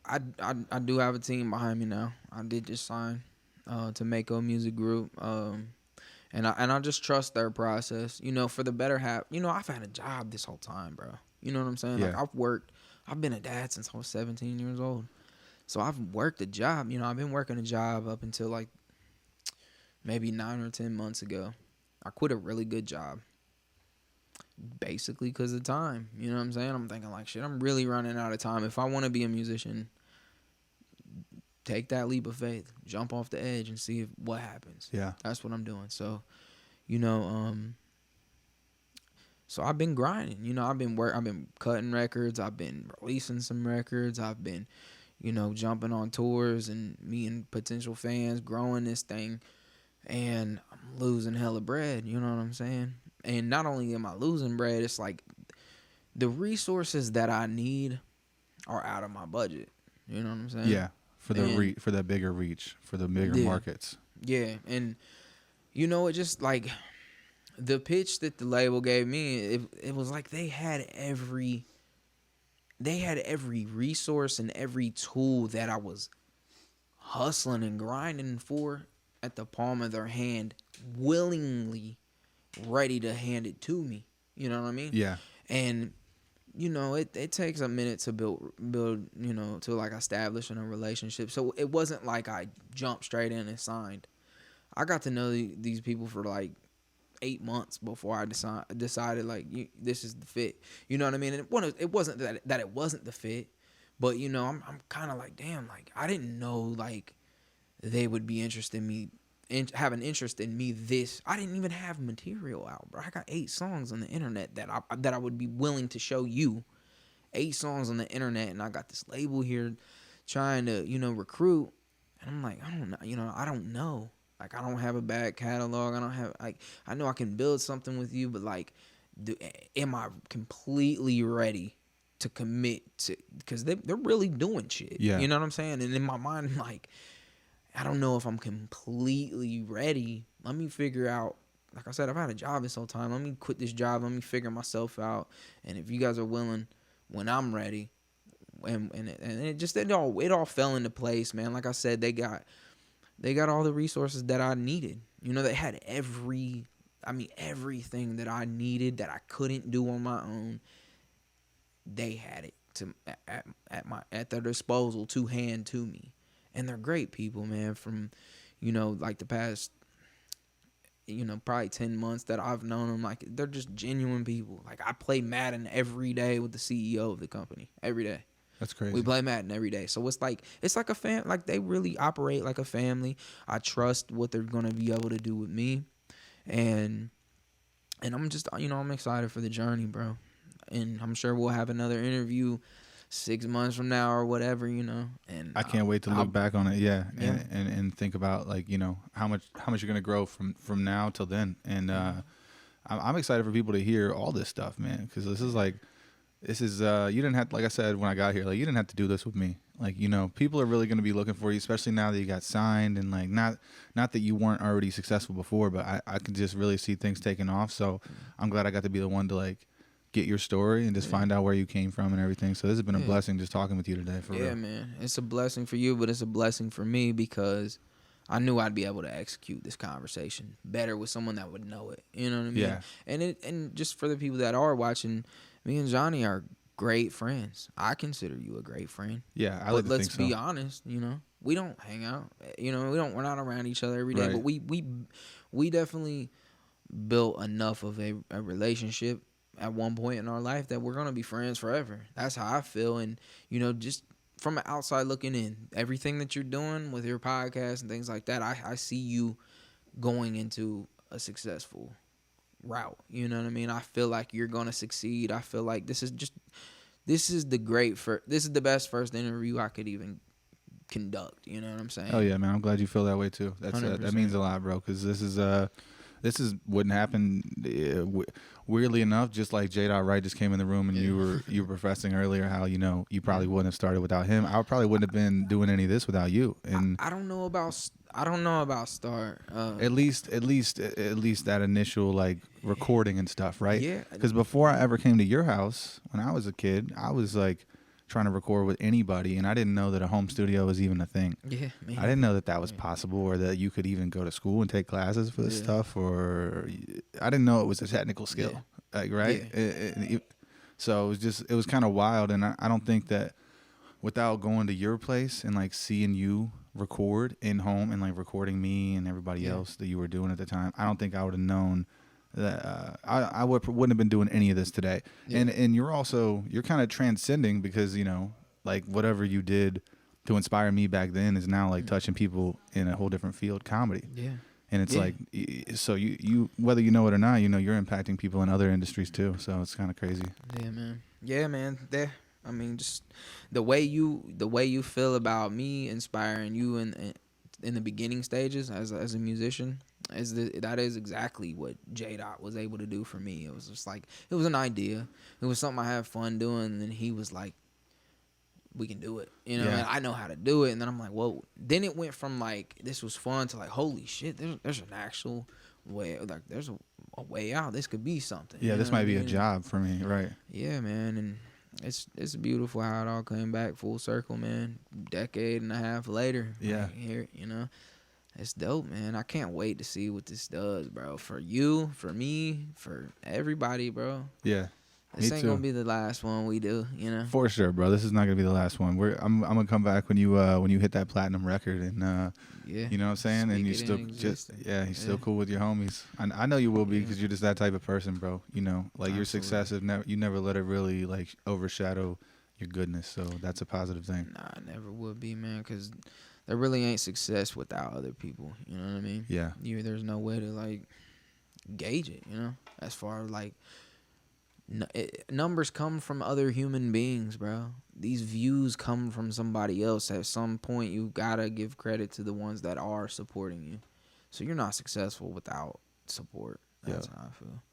I do have a team behind me now. I did just sign to Mako Music Group. And I just trust their process. For the better half, I've had a job this whole time, bro. You know what I'm saying? Yeah. Like I've been a dad since I was 17 years old. So I've worked a job. I've been working a job up until like maybe 9 or 10 months ago. I quit a really good job. Basically because of time. You know what I'm saying? I'm thinking like, shit, I'm really running out of time. If I want to be a musician, take that leap of faith. Jump off the edge and see what happens. Yeah. That's what I'm doing. So, so I've been grinding. I've been cutting records. I've been releasing some records. I've been, jumping on tours and meeting potential fans, growing this thing. And I'm losing hella bread. You know what I'm saying? And not only am I losing bread, it's like the resources that I need are out of my budget. You know what I'm saying? Yeah, for the bigger reach, for the bigger markets. Yeah, and it just like the pitch that the label gave me, it was like they had every resource and every tool that I was hustling and grinding for at the palm of their hand, willingly ready to hand it to me. You know what I mean? Yeah. And it takes a minute to build to like establishing a relationship. So it wasn't like I jumped straight in and signed. I got to know these people for like 8 months before I decided like this is the fit. You know what I mean? And it wasn't that it wasn't the fit, but I'm kind of like, damn, like I didn't know like they would be interested in me and have an interest in me. I didn't even have material out, bro. I got 8 songs on the internet that I would be willing to show you. 8 songs on the internet, and I got this label here trying to recruit, and I'm like, I don't know. Like, I don't have a bad catalog. I don't have I know I can build something with you, but like, am I completely ready to commit to? Because they're really doing shit. Yeah. You know what I'm saying? And in my mind, I'm like, I don't know if I'm completely ready. Let me figure out. Like I said, I've had a job this whole time. Let me quit this job. Let me figure myself out. And if you guys are willing, when I'm ready, and it all fell into place, man. Like I said, they got all the resources that I needed. They had everything that I needed that I couldn't do on my own. They had it at their disposal to hand to me. And they're great people, man, from, like the past, probably 10 months that I've known them. Like, they're just genuine people. Like, I play Madden every day with the CEO of the company. Every day. That's crazy. We play Madden every day. So it's like a fam. Like, they really operate like a family. I trust what they're going to be able to do with me. And I'm just, I'm excited for the journey, bro. And I'm sure we'll have another interview 6 months from now or whatever, and I can't wait to look back on it. Yeah. And think about like, how much you're going to grow from now till then. And, I'm excited for people to hear all this stuff, man. Cause this is you didn't have, like I said, when I got here, like you didn't have to do this with me. Like, people are really going to be looking for you, especially now that you got signed and like, not that you weren't already successful before, but I could just really see things taking off. So I'm glad I got to be the one to like, get your story and just find out where you came from and everything. So this has been a blessing just talking with you today. For real. Yeah, man. It's a blessing for you, but it's a blessing for me because I knew I'd be able to execute this conversation better with someone that would know it. You know what I mean? Yeah. And just for the people that are watching, me and Johnny are great friends. I consider you a great friend. Yeah, but let's be honest, we don't hang out. We're not around each other every day, right. But we definitely built enough of a relationship at one point in our life that we're going to be friends forever. That's how I feel. And, just from the outside looking in, everything that you're doing with your podcast and things like that, I see you going into a successful route. You know what I mean? I feel like you're going to succeed. I feel like this is the best first interview I could even conduct. You know what I'm saying? Oh yeah, man. I'm glad you feel that way too. That means a lot, bro. Cause this is wouldn't happen. Weirdly enough, just like J. Wright just came in the room and you were professing earlier how you probably wouldn't have started without him. I probably wouldn't have been doing any of this without you. And I don't know about start. At least that initial like recording and stuff, right? Yeah. Because before I ever came to your house, when I was a kid, I was like trying to record with anybody, and I didn't know that a home studio was even a thing. Yeah, man. I didn't know that was possible, or that you could even go to school and take classes for this stuff, or I didn't know it was a technical skill, like, right? Yeah. So it was kind of wild, and I don't think that without going to your place and like seeing you record in home and like recording me and everybody else that you were doing at the time, I don't think I would have known that I wouldn't have been doing any of this today. Yeah. And you're kind of transcending because, you know, like whatever you did to inspire me back then is now like touching people in a whole different field, comedy. Yeah. And it's like, so you whether you know it or not, you know, you're impacting people in other industries too. So it's kind of crazy. Yeah, man. Yeah, man. I mean, just the way you feel about me inspiring you in the beginning stages as a musician, that is exactly what J Dot was able to do for me. It was just like, it was an idea. It was something I had fun doing, and then he was like, we can do it, you know. Yeah. And I know how to do it, and then I'm like, whoa. Then it went from like, this was fun to like, holy shit, there's an actual way, like there's a way out. This could be something. Yeah, this might be a job for me, right? Yeah, man. And it's beautiful how it all came back full circle, man. Decade and a half later. Yeah. Like, here, you know. It's dope, man. I can't wait to see what this does, bro. For you, for me, for everybody, bro. Yeah. This ain't gonna be the last one we do, you know. For sure, bro. This is not gonna be the last one. I'm gonna come back when you hit that platinum record and you know what I'm saying, and you still still cool with your homies. I know you will be because you're just that type of person, bro. You know, like your success you never let it really like overshadow your goodness. So that's a positive thing. Nah, I never would be, man, because there really ain't success without other people. You know what I mean? Yeah. There's no way to like gauge it, you know, as far as like. Numbers come from other human beings, bro. These views come from somebody else. At some point, you gotta give credit to the ones that are supporting you. So you're not successful without support. That's how I feel.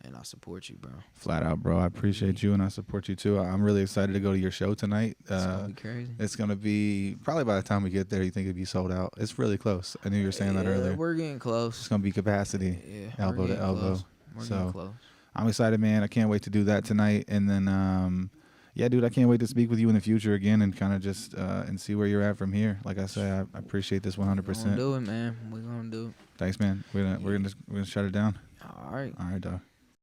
And I support you, bro. Flat out, bro. I appreciate you and I support you too. I'm really excited to go to your show tonight. It's gonna be crazy. It's gonna be probably by the time we get there, you think it'd be sold out. It's really close. I knew you were saying that earlier. We're getting close. It's gonna be capacity, elbow to elbow. Close. We're getting close. I'm excited, man. I can't wait to do that tonight. And then, yeah, dude, I can't wait to speak with you in the future again and kind of just and see where you're at from here. Like I said, I appreciate this 100%. We're gonna do it, man. We're gonna do it. Thanks, man. We're gonna shut it down. All right. All right, dog.